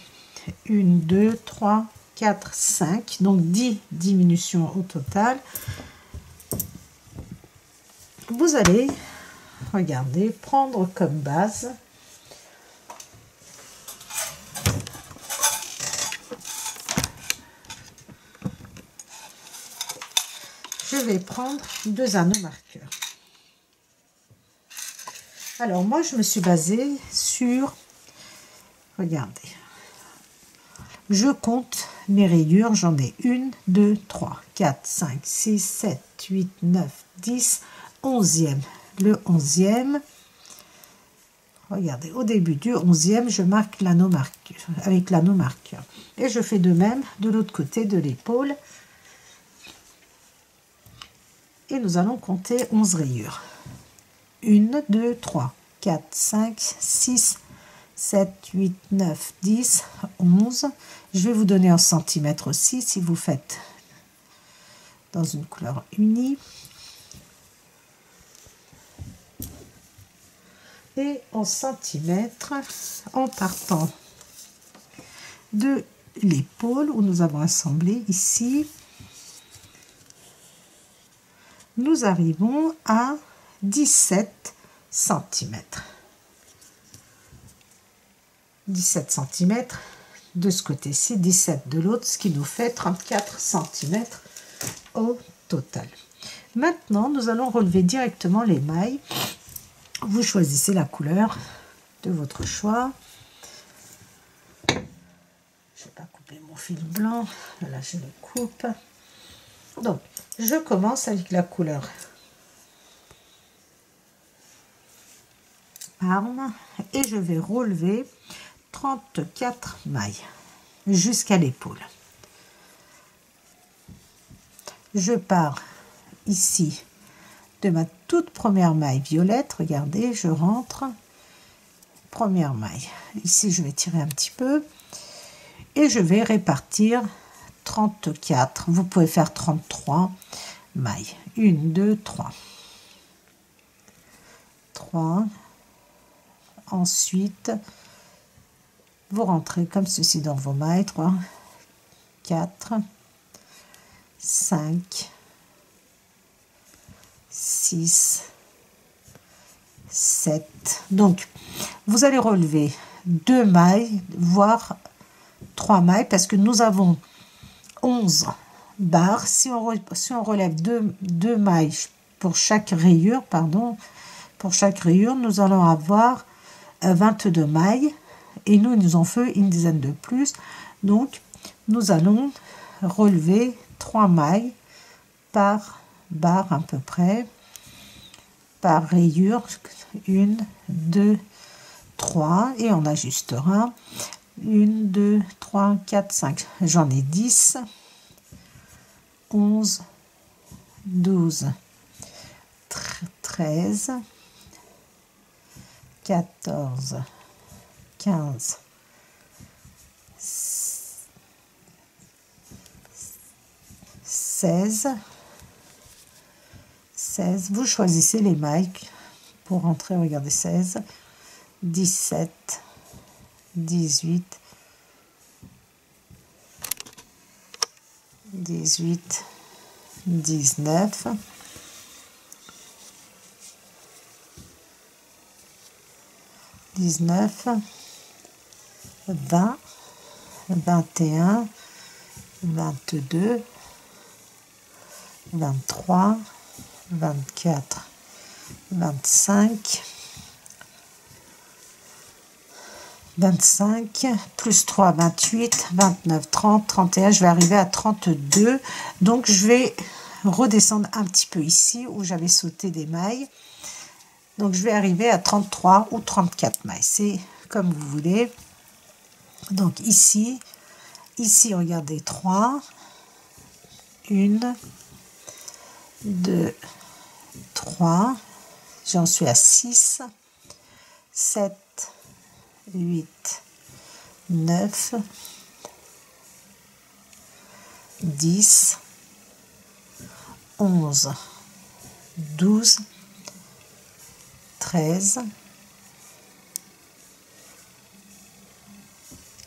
1, 2, 3, 4, 5, donc 10 diminutions au total. Vous allez regarder, prendre comme base je vais prendre 2 anneaux marqueurs. Alors moi je me suis basée sur, regardez, je compte mes rayures, j'en ai 1, 2, 3, 4, 5, 6, 7, 8, 9, 10, 11e. Le 11e, regardez, au début du 11e, je marque l'anneau marqueur avec l'anneau marqueur. Et je fais de même de l'autre côté de l'épaule. Et nous allons compter 11 rayures. 1, 2, 3, 4, 5, 6, 7, 8, 9, 10, 11. Je vais vous donner en centimètres aussi si vous faites dans une couleur unie. Et en centimètres, en partant de l'épaule où nous avons assemblé ici, nous arrivons à 17 cm. 17 cm de ce côté-ci, 17 de l'autre, ce qui nous fait 34 cm au total. Maintenant, nous allons relever directement les mailles. Vous choisissez la couleur de votre choix. Je ne vais pas couper mon fil blanc. Voilà, je le coupe. Donc, je commence avec la couleur arme et je vais relever 34 mailles jusqu'à l'épaule. Je pars ici de ma toute première maille violette, regardez, je rentre, première maille, ici je vais tirer un petit peu et je vais répartir 34, vous pouvez faire 33 mailles, 1, 2, 3, 3, ensuite vous rentrez comme ceci dans vos mailles, 3, 4, 5, 6, 7. Donc, vous allez relever 2 mailles, voire 3 mailles, parce que nous avons 11 barres. Si on relève 2 mailles pour chaque rayure, nous allons avoir 22 mailles. Et nous, il nous en faut une dizaine de plus. Donc, nous allons relever 3 mailles par barre à peu près, par rayure, 1, 2, 3, et on ajustera 1, 2, 3, 4, 5, j'en ai 10, 11, 12, 13, 14, 15, 16, vous choisissez les mailles pour rentrer, regardez, 16, 17, 18, 18, 19, 19, 20, 21, 22, 23, 24, 25, 25, plus 3, 28, 29, 30, 31, je vais arriver à 32. Donc, je vais redescendre un petit peu ici où j'avais sauté des mailles. Donc, je vais arriver à 33 ou 34 mailles. C'est comme vous voulez. Donc, ici, regardez, 3, 1, 2, 3, j'en suis à 6, 7, 8, 9, 10, 11, 12, 13,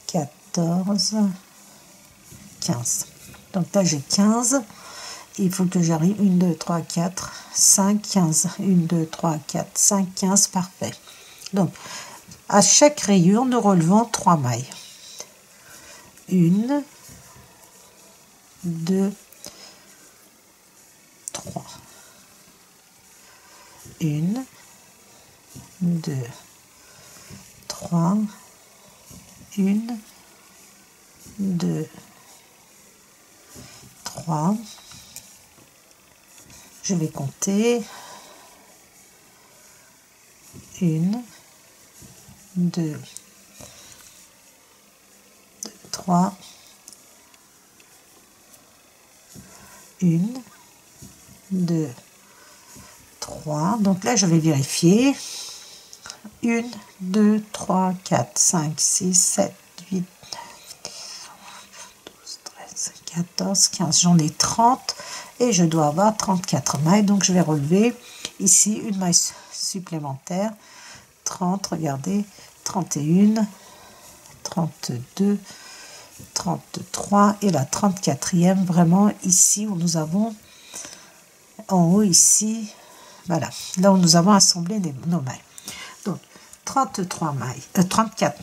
14, 15. Donc là, j'ai 15. Il faut que j'arrive 1, 2, 3, 4, 5, 15. 1, 2, 3, 4, 5, 15. Parfait. Donc, à chaque rayure, nous relevons 3 mailles. 1, 2, 3. 1, 2, 3. 1, 2, 3. Je vais compter. 1, 2, 3, 1, 2, 3. Donc là, je vais vérifier. 1, 2, 3, 4, 5, 6, 7, 8, 9, 10, 12, 13, 14, 15. J'en ai 30 et je dois avoir 34 mailles. Donc, je vais relever ici une maille supplémentaire. 30, regardez, 31, 32, 33 et la 34e, vraiment ici où nous avons en haut ici, voilà, là où nous avons assemblé nos mailles. Donc, 34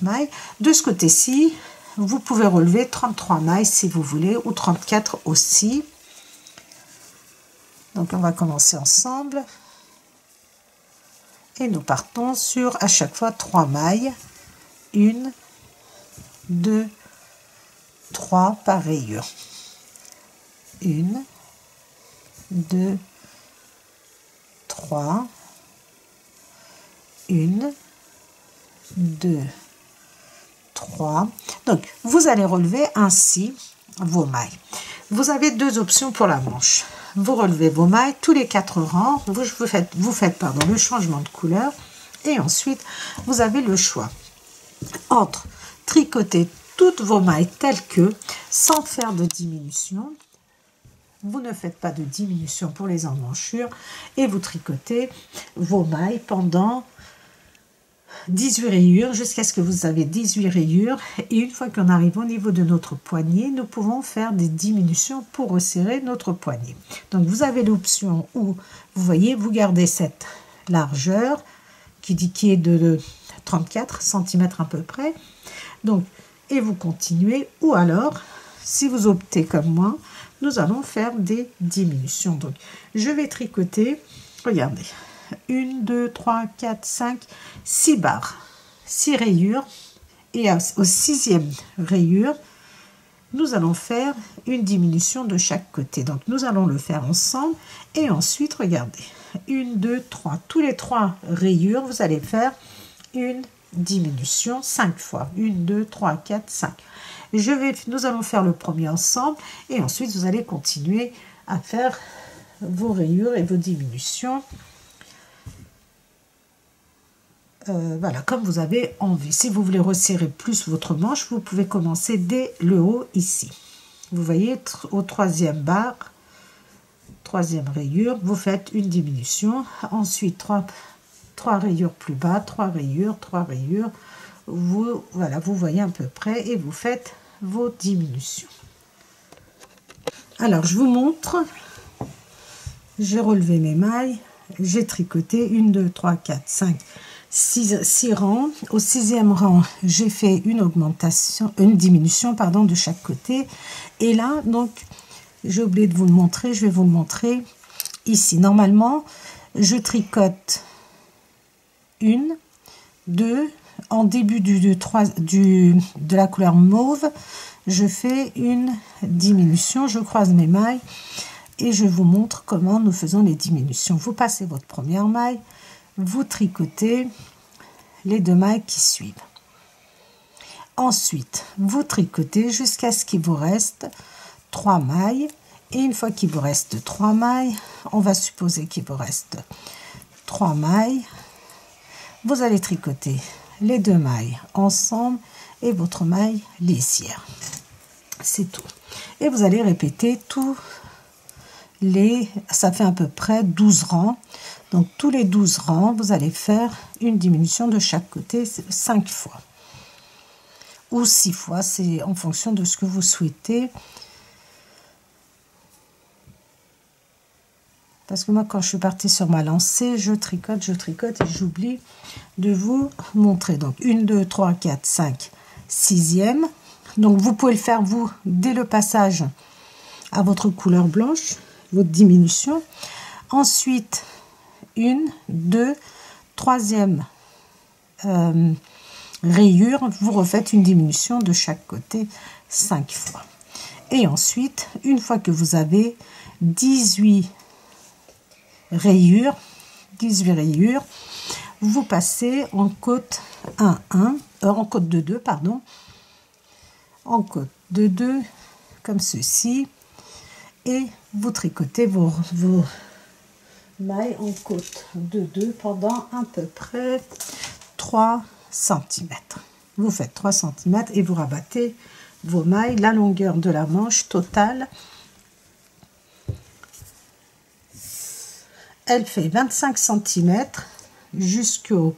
mailles. De ce côté-ci, vous pouvez relever 33 mailles si vous voulez, ou 34 aussi. Donc, on va commencer ensemble. Et nous partons sur, à chaque fois, 3 mailles. 1, 2, 3 par rayure. 1, 2, 3. 1, 2, 3. Donc, vous allez relever ainsi vos mailles. Vous avez deux options pour la manche. Vous relevez vos mailles tous les 4 rangs. Vous faites le changement de couleur. Et ensuite, vous avez le choix entre tricoter toutes vos mailles telles que, sans faire de diminution. Vous ne faites pas de diminution pour les emmanchures. Et vous tricotez vos mailles pendant 18 rayures jusqu'à ce que vous avez 18 rayures, et une fois qu'on arrive au niveau de notre poignet, nous pouvons faire des diminutions pour resserrer notre poignet. Donc vous avez l'option où vous voyez, vous gardez cette largeur qui est de 34 cm à peu près, donc, et vous continuez, ou alors si vous optez comme moi, nous allons faire des diminutions. Donc je vais tricoter, regardez, 1, 2, 3, 4, 5, 6 barres, 6 rayures, et au 6e rayure, nous allons faire une diminution de chaque côté. Donc nous allons le faire ensemble, et ensuite regardez, 1, 2, 3, tous les 3 rayures, vous allez faire une diminution 5 fois, 1, 2, 3, 4, 5. Nous allons faire le premier ensemble, et ensuite vous allez continuer à faire vos rayures et vos diminutions. Voilà, comme vous avez envie. Si vous voulez resserrer plus votre manche, vous pouvez commencer dès le haut ici. Vous voyez, au 3e barre, 3e rayure, vous faites une diminution. Ensuite, 3 rayures plus bas, 3 rayures, 3 rayures. Voilà, vous voyez à peu près, et vous faites vos diminutions. Alors, je vous montre. J'ai relevé mes mailles, j'ai tricoté 1, 2, 3, 4, 5, 6 rangs. Au 6e rang, j'ai fait une diminution de chaque côté. Et là, donc, j'ai oublié de vous le montrer, je vais vous le montrer ici. Normalement, je tricote 1, 2, en début de la couleur mauve, je fais une diminution, je croise mes mailles et je vous montre comment nous faisons les diminutions. Vous passez votre première maille, vous tricotez les 2 mailles qui suivent. Ensuite, vous tricotez jusqu'à ce qu'il vous reste 3 mailles. Et une fois qu'il vous reste 3 mailles, on va supposer qu'il vous reste 3 mailles. Vous allez tricoter les 2 mailles ensemble et votre maille lisière. C'est tout. Et vous allez répéter ça fait à peu près 12 rangs. Donc tous les 12 rangs, vous allez faire une diminution de chaque côté 5 fois. Ou 6 fois, c'est en fonction de ce que vous souhaitez. Parce que moi, quand je suis partie sur ma lancée, je tricote et j'oublie de vous montrer. Donc 1, 2, 3, 4, 5, 6e. Donc vous pouvez le faire vous dès le passage à votre couleur blanche, votre diminution. Ensuite, 1, 2, 3e rayure, vous refaites une diminution de chaque côté 5 fois. Et ensuite, une fois que vous avez 18 rayures, vous passez en côte 1-1, en côte de 2, pardon, en côte de 2, comme ceci, et vous tricotez vos mailles en côte de 2 pendant à peu près 3 cm. Vous faites 3 cm et vous rabattez vos mailles, la longueur de la manche totale. Elle fait 25 cm jusqu'à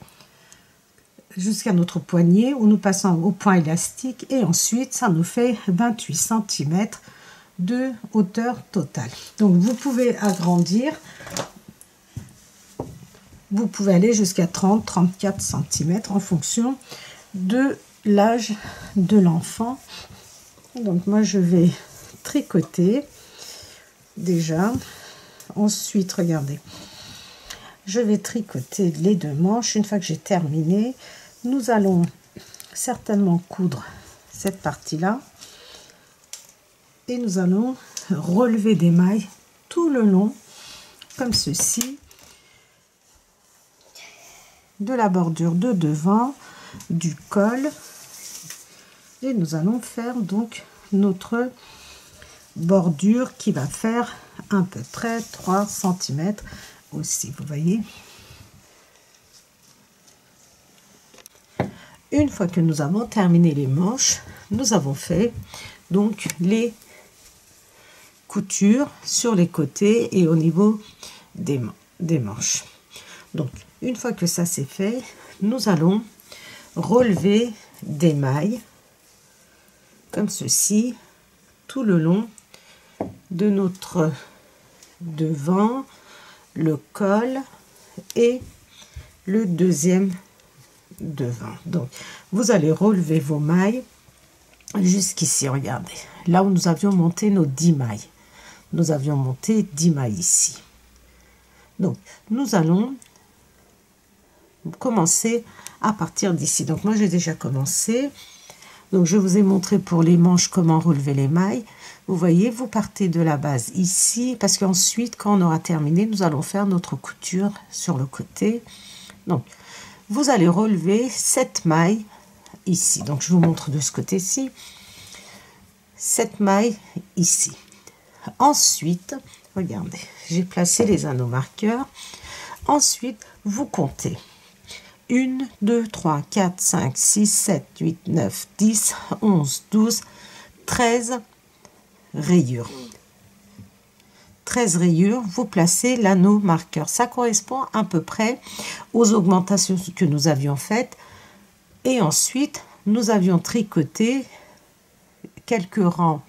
notre poignet où nous passons au point élastique, et ensuite ça nous fait 28 cm de hauteur totale. Donc vous pouvez agrandir, vous pouvez aller jusqu'à 30-34 cm en fonction de l'âge de l'enfant. Donc moi je vais tricoter déjà. Ensuite, regardez, je vais tricoter les 2 manches. Une fois que j'ai terminé, nous allons certainement coudre cette partie-là et nous allons relever des mailles tout le long, comme ceci, de la bordure de devant du col et nous allons faire donc notre bordure qui va faire à peu près 3 cm aussi, vous voyez. Une fois que nous avons terminé les manches, nous avons fait donc les coutures sur les côtés et au niveau des manches. Donc une fois que ça c'est fait, nous allons relever des mailles comme ceci tout le long de notre devant, le col et le deuxième devant. Donc vous allez relever vos mailles jusqu'ici, regardez, là où nous avions monté nos 10 mailles. Nous avions monté 10 mailles ici. Donc nous allons commencer à partir d'ici. Donc moi j'ai déjà commencé. Donc je vous ai montré pour les manches comment relever les mailles. Vous voyez, vous partez de la base ici, parce qu'ensuite quand on aura terminé, nous allons faire notre couture sur le côté. Donc vous allez relever cette maille ici. Donc je vous montre de ce côté-ci. Cette maille ici. Ensuite, regardez, j'ai placé les anneaux marqueurs. Ensuite, vous comptez 1, 2, 3, 4, 5, 6, 7, 8, 9, 10, 11, 12, 13 rayures. 13 rayures, vous placez l'anneau marqueur. Ça correspond à peu près aux augmentations que nous avions faites. Et ensuite, nous avions tricoté quelques rangs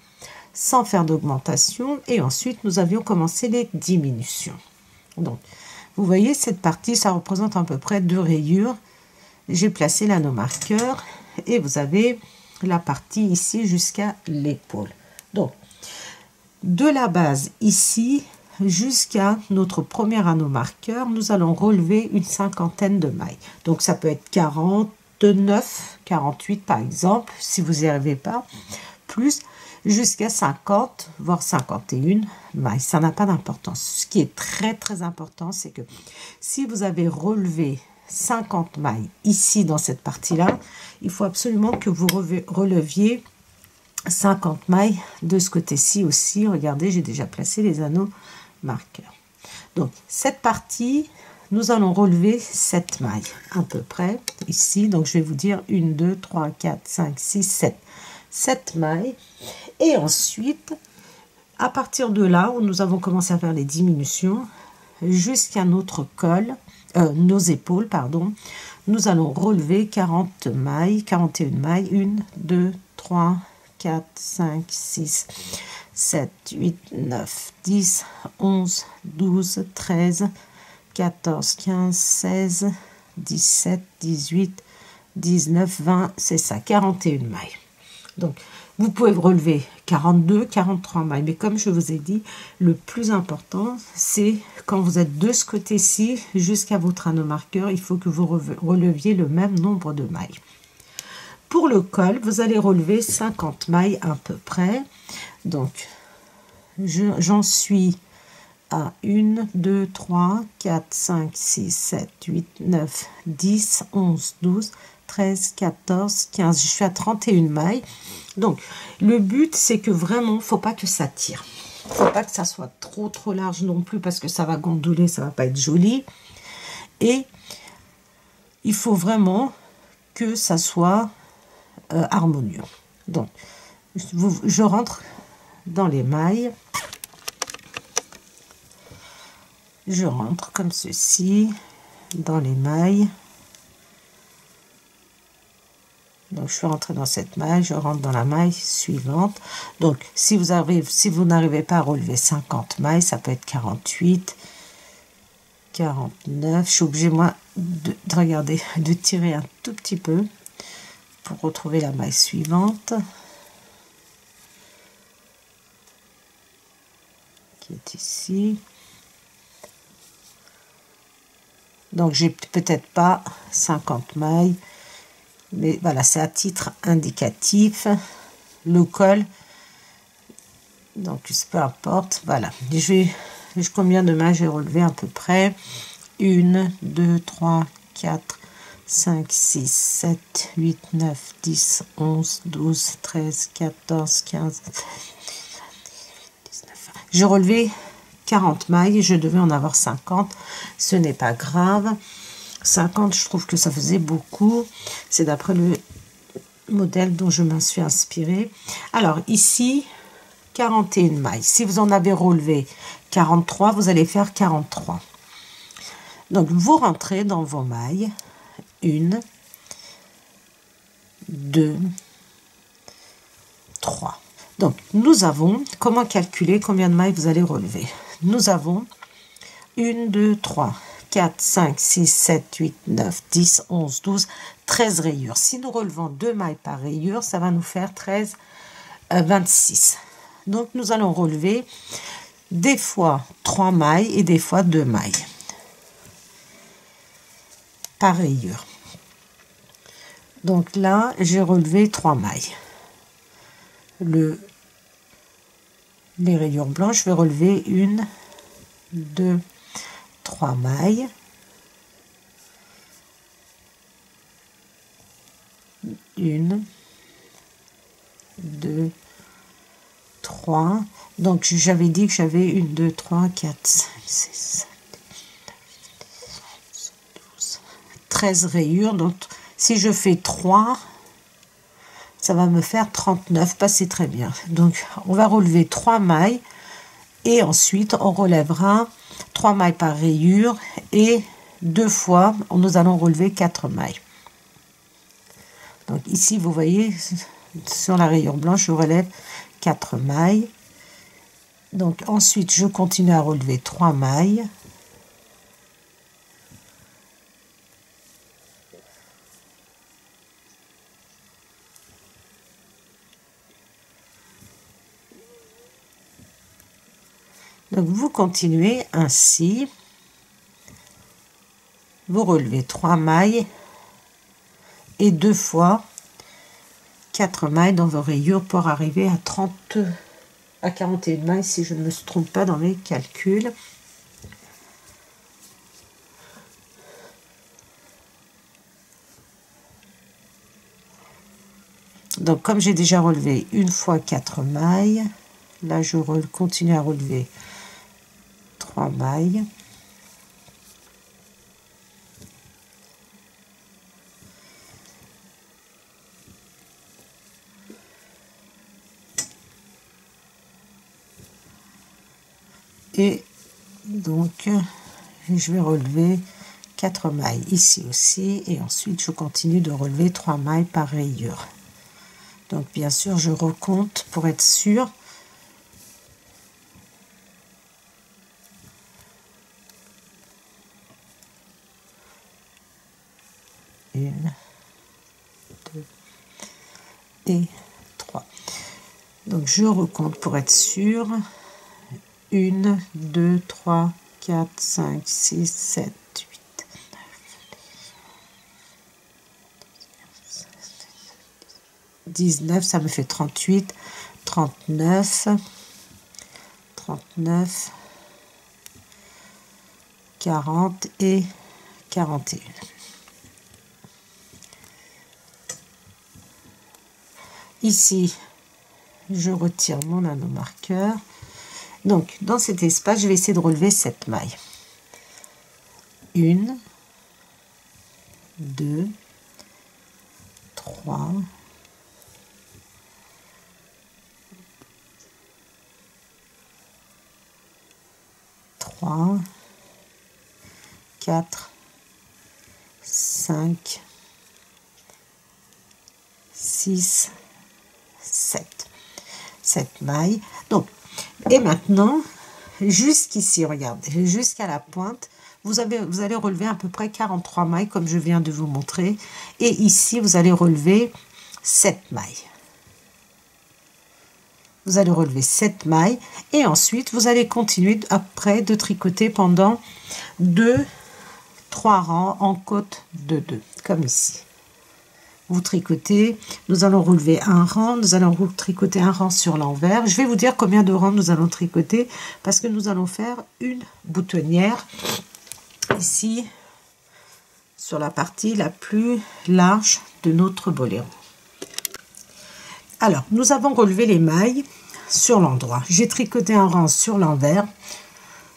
sans faire d'augmentation. Et ensuite, nous avions commencé les diminutions. Donc, vous voyez, cette partie, ça représente à peu près 2 rayures. J'ai placé l'anneau marqueur et vous avez la partie ici jusqu'à l'épaule. Donc, de la base ici jusqu'à notre premier anneau marqueur, nous allons relever une cinquantaine de mailles. Donc, ça peut être 49, 48 par exemple, si vous n'y arrivez pas, plus jusqu'à 50, voire 51 mailles. Ça n'a pas d'importance. Ce qui est très très important, c'est que si vous avez relevé 50 mailles ici dans cette partie-là, il faut absolument que vous releviez 50 mailles de ce côté-ci aussi. Regardez, j'ai déjà placé les anneaux marqueurs. Donc, cette partie, nous allons relever 7 mailles à peu près ici. Donc, je vais vous dire 1, 2, 3, 4, 5, 6, 7. 7 mailles. Et ensuite, à partir de là où nous avons commencé à faire les diminutions, jusqu'à notre col, nos épaules, pardon, nous allons relever 40 mailles, 41 mailles, 1, 2, 3, 4, 5, 6, 7, 8, 9, 10, 11, 12, 13, 14, 15, 16, 17, 18, 19, 20, c'est ça, 41 mailles. Donc, vous pouvez relever 42, 43 mailles. Mais comme je vous ai dit, le plus important, c'est quand vous êtes de ce côté-ci jusqu'à votre anneau marqueur, il faut que vous releviez le même nombre de mailles. Pour le col, vous allez relever 50 mailles à peu près. Donc, j'en suis à 1, 2, 3, 4, 5, 6, 7, 8, 9, 10, 11, 12, 13, 14, 15. Je suis à 31 mailles. Donc, le but, c'est que vraiment, il ne faut pas que ça tire. Il ne faut pas que ça soit trop large non plus parce que ça va gondoler, ça ne va pas être joli. Et il faut vraiment que ça soit harmonieux. Donc, je rentre dans les mailles. Je rentre comme ceci dans les mailles. Donc, je suis rentrée dans cette maille, je rentre dans la maille suivante. Donc, si vous n'arrivez pas à relever 50 mailles, ça peut être 48, 49. Je suis obligée, moi, de regarder, de tirer un tout petit peu pour retrouver la maille suivante. Qui est ici. Donc, j'ai peut-être pas 50 mailles. Mais voilà, c'est à titre indicatif. Le col, donc peu importe. Voilà, combien de mailles j'ai relevé à peu près 1, 2, 3, 4, 5, 6, 7, 8, 9, 10, 11, 12, 13, 14, 15, 19. J'ai relevé 40 mailles, je devais en avoir 50, ce n'est pas grave. 50, je trouve que ça faisait beaucoup, c'est d'après le modèle dont je m'en suis inspirée. Alors ici, 41 mailles. Si vous en avez relevé 43, vous allez faire 43. Donc vous rentrez dans vos mailles. 1, 2, 3. Donc nous avons, comment calculer combien de mailles vous allez relever? Nous avons 1, 2, 3, 4, 5, 6, 7, 8, 9, 10, 11, 12, 13 rayures. Si nous relevons 2 mailles par rayure, ça va nous faire 26. Donc nous allons relever des fois 3 mailles et des fois 2 mailles par rayure. Donc là, j'ai relevé 3 mailles. Les rayures blanches, je vais relever 1, 2, 3 mailles. 1, 2, 3. Donc j'avais dit que j'avais 1, 2, 3, 4, 5, 6, 7, 12, 13 rayures. Donc si je fais 3, ça va me faire 39, passez très bien. Donc on va relever 3 mailles et ensuite on relèvera 3 mailles par rayure et 2 fois nous allons relever 4 mailles. Donc ici vous voyez sur la rayure blanche je relève 4 mailles. Donc ensuite je continue à relever 3 mailles. Donc vous continuez ainsi, vous relevez 3 mailles et 2 fois 4 mailles dans vos rayures pour arriver à 41 mailles si je ne me trompe pas dans mes calculs. Donc comme j'ai déjà relevé une fois 4 mailles, là je continue à relever 3 mailles. Et donc je vais relever 4 mailles ici aussi et ensuite je continue de relever 3 mailles par rayure. Donc bien sûr je recompte pour être sûr. Une, 2 et 3. Donc je recompte pour être sûr. 1, 2, 3, 4, 5, 6, 7, 8, 19, ça me fait 38, 39, 39, 40 et 41. Ici, je retire mon nano marqueur. Donc, dans cet espace, je vais essayer de relever 7 mailles. 1, 2, 3, 4, 5, 6, 7 mailles. Donc, et maintenant, jusqu'ici, regardez, jusqu'à la pointe, vous allez relever à peu près 43 mailles, comme je viens de vous montrer. Et ici, vous allez relever 7 mailles. Vous allez relever 7 mailles. Et ensuite, vous allez continuer après de tricoter pendant 2-3 rangs en côte de 2, comme ici. Vous tricotez, nous allons relever un rang, nous allons tricoter un rang sur l'envers. Je vais vous dire combien de rangs nous allons tricoter parce que nous allons faire une boutonnière ici sur la partie la plus large de notre boléro. Alors, nous avons relevé les mailles sur l'endroit. J'ai tricoté un rang sur l'envers,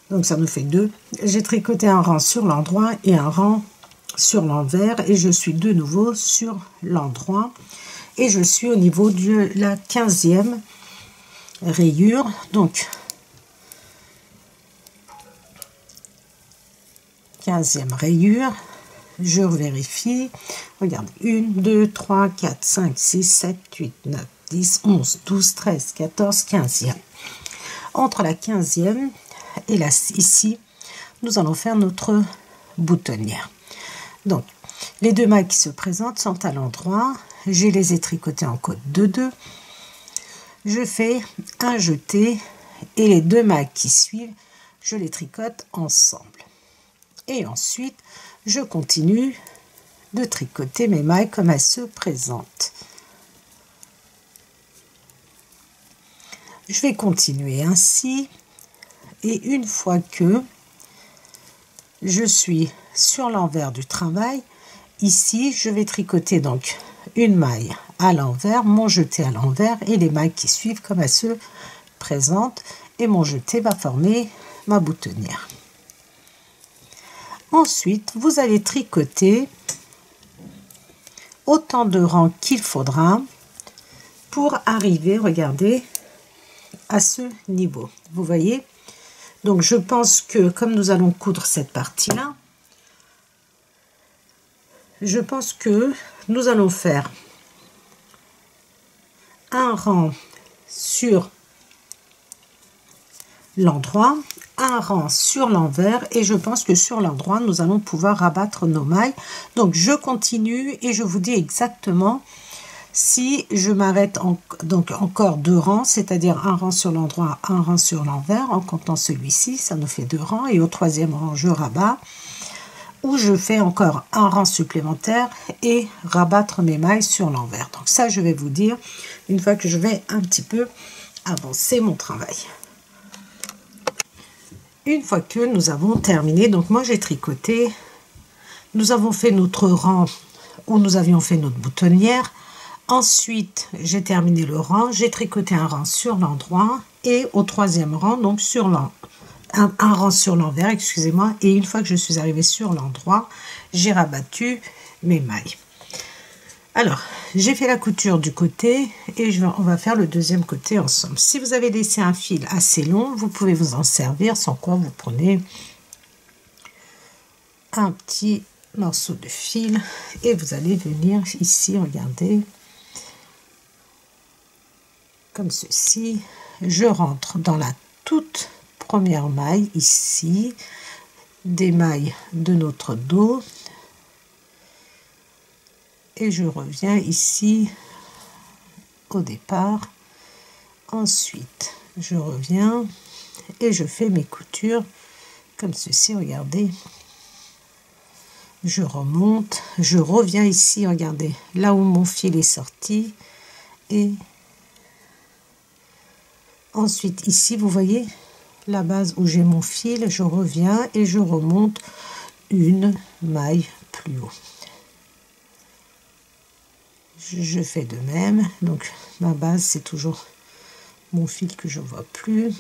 donc ça nous fait 2. J'ai tricoté un rang sur l'endroit et un rang sur l'envers, et je suis de nouveau sur l'endroit, et je suis au niveau de la 15e rayure. Donc 15e rayure, je vérifie, regarde, 1 2 3 4 5 6 7 8 9 10 11 12 13 14 15e. Entre la 15e et la ici, nous allons faire notre boutonnière. Donc les 2 mailles qui se présentent sont à l'endroit, je les ai tricotées en côte de 2, je fais un jeté et les 2 mailles qui suivent, je les tricote ensemble. Et ensuite, je continue de tricoter mes mailles comme elles se présentent. Je vais continuer ainsi, et une fois que je suis sur l'envers du travail, ici, je vais tricoter donc une maille à l'envers, mon jeté à l'envers, et les mailles qui suivent comme elles se présentent, et mon jeté va former ma boutonnière. Ensuite, vous allez tricoter autant de rangs qu'il faudra pour arriver, regardez, à ce niveau. Vous voyez? Donc, je pense que comme nous allons coudre cette partie-là, je pense que nous allons faire un rang sur l'endroit, un rang sur l'envers, et je pense que sur l'endroit nous allons pouvoir rabattre nos mailles. Donc je continue et je vous dis exactement si je m'arrête donc encore 2 rangs, c'est-à-dire un rang sur l'endroit, un rang sur l'envers, en comptant celui-ci, ça nous fait 2 rangs, et au 3e rang je rabats, ou je fais encore un rang supplémentaire et rabattre mes mailles sur l'envers. Donc ça, je vais vous dire une fois que je vais un petit peu avancer mon travail. Une fois que nous avons terminé, donc moi j'ai tricoté, nous avons fait notre rang où nous avions fait notre boutonnière. Ensuite, j'ai terminé le rang, j'ai tricoté un rang sur l'endroit, et au 3e rang, donc sur un rang sur l'envers, excusez-moi, et une fois que je suis arrivée sur l'endroit, j'ai rabattu mes mailles. Alors, j'ai fait la couture du côté, et on va faire le 2e côté ensemble. Si vous avez laissé un fil assez long, vous pouvez vous en servir, sans quoi vous prenez un petit morceau de fil, et vous allez venir ici, regardez, comme ceci. Je rentre dans la toute première maille ici, des mailles de notre dos, et je reviens ici au départ. Ensuite je reviens et je fais mes coutures comme ceci, regardez, je remonte, je reviens ici, regardez, là où mon fil est sorti, et ensuite ici vous voyez la base où j'ai mon fil, je reviens et je remonte une maille plus haut. Je fais de même, donc ma base c'est toujours mon fil que je vois plus.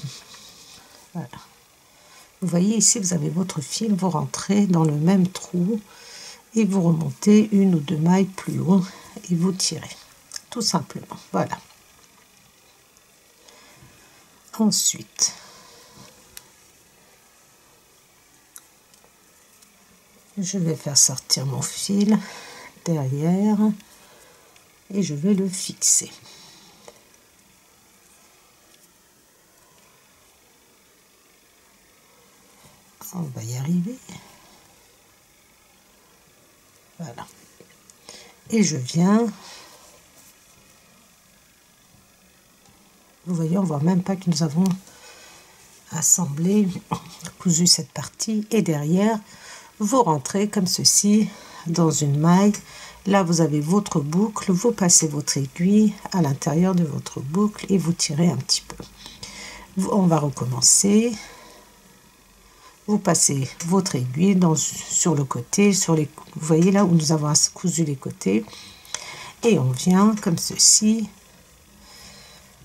Voilà. Vous voyez ici, vous avez votre fil, vous rentrez dans le même trou et vous remontez 1 ou 2 mailles plus haut et vous tirez, tout simplement. Voilà. Ensuite, je vais faire sortir mon fil derrière et je vais le fixer. On va y arriver. Voilà. Et je viens. Vous voyez, on voit même pas que nous avons assemblé, cousu cette partie. Et derrière, vous rentrez comme ceci dans une maille. Là, vous avez votre boucle. Vous passez votre aiguille à l'intérieur de votre boucle et vous tirez un petit peu. On va recommencer. vous passez votre aiguille sur le côté, vous voyez là où nous avons cousu les côtés, et on vient comme ceci,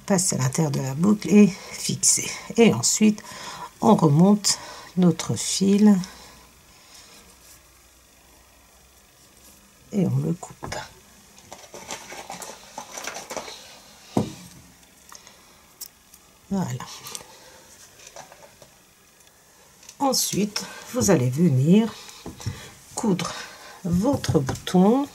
passer à l'intérieur de la boucle et fixer. Et ensuite, on remonte notre fil et on le coupe. Voilà. Ensuite, vous allez venir coudre votre bouton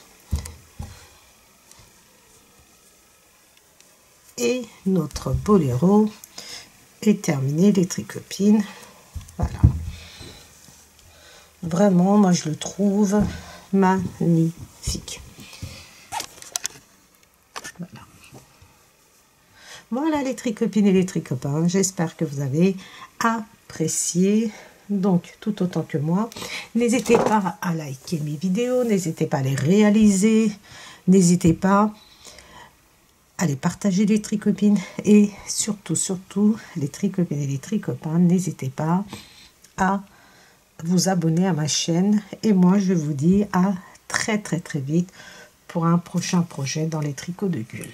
et notre boléro est terminé, les tricopines. Voilà. Vraiment, moi je le trouve magnifique. Voilà. Voilà les tricopines et les tricopains. J'espère que vous avez apprécié. Donc, tout autant que moi, n'hésitez pas à liker mes vidéos, n'hésitez pas à les réaliser, n'hésitez pas à les partager les tricopines et surtout les tricopines et les tricopains, n'hésitez pas à vous abonner à ma chaîne et moi je vous dis à très vite pour un prochain projet dans les tricots de Gull.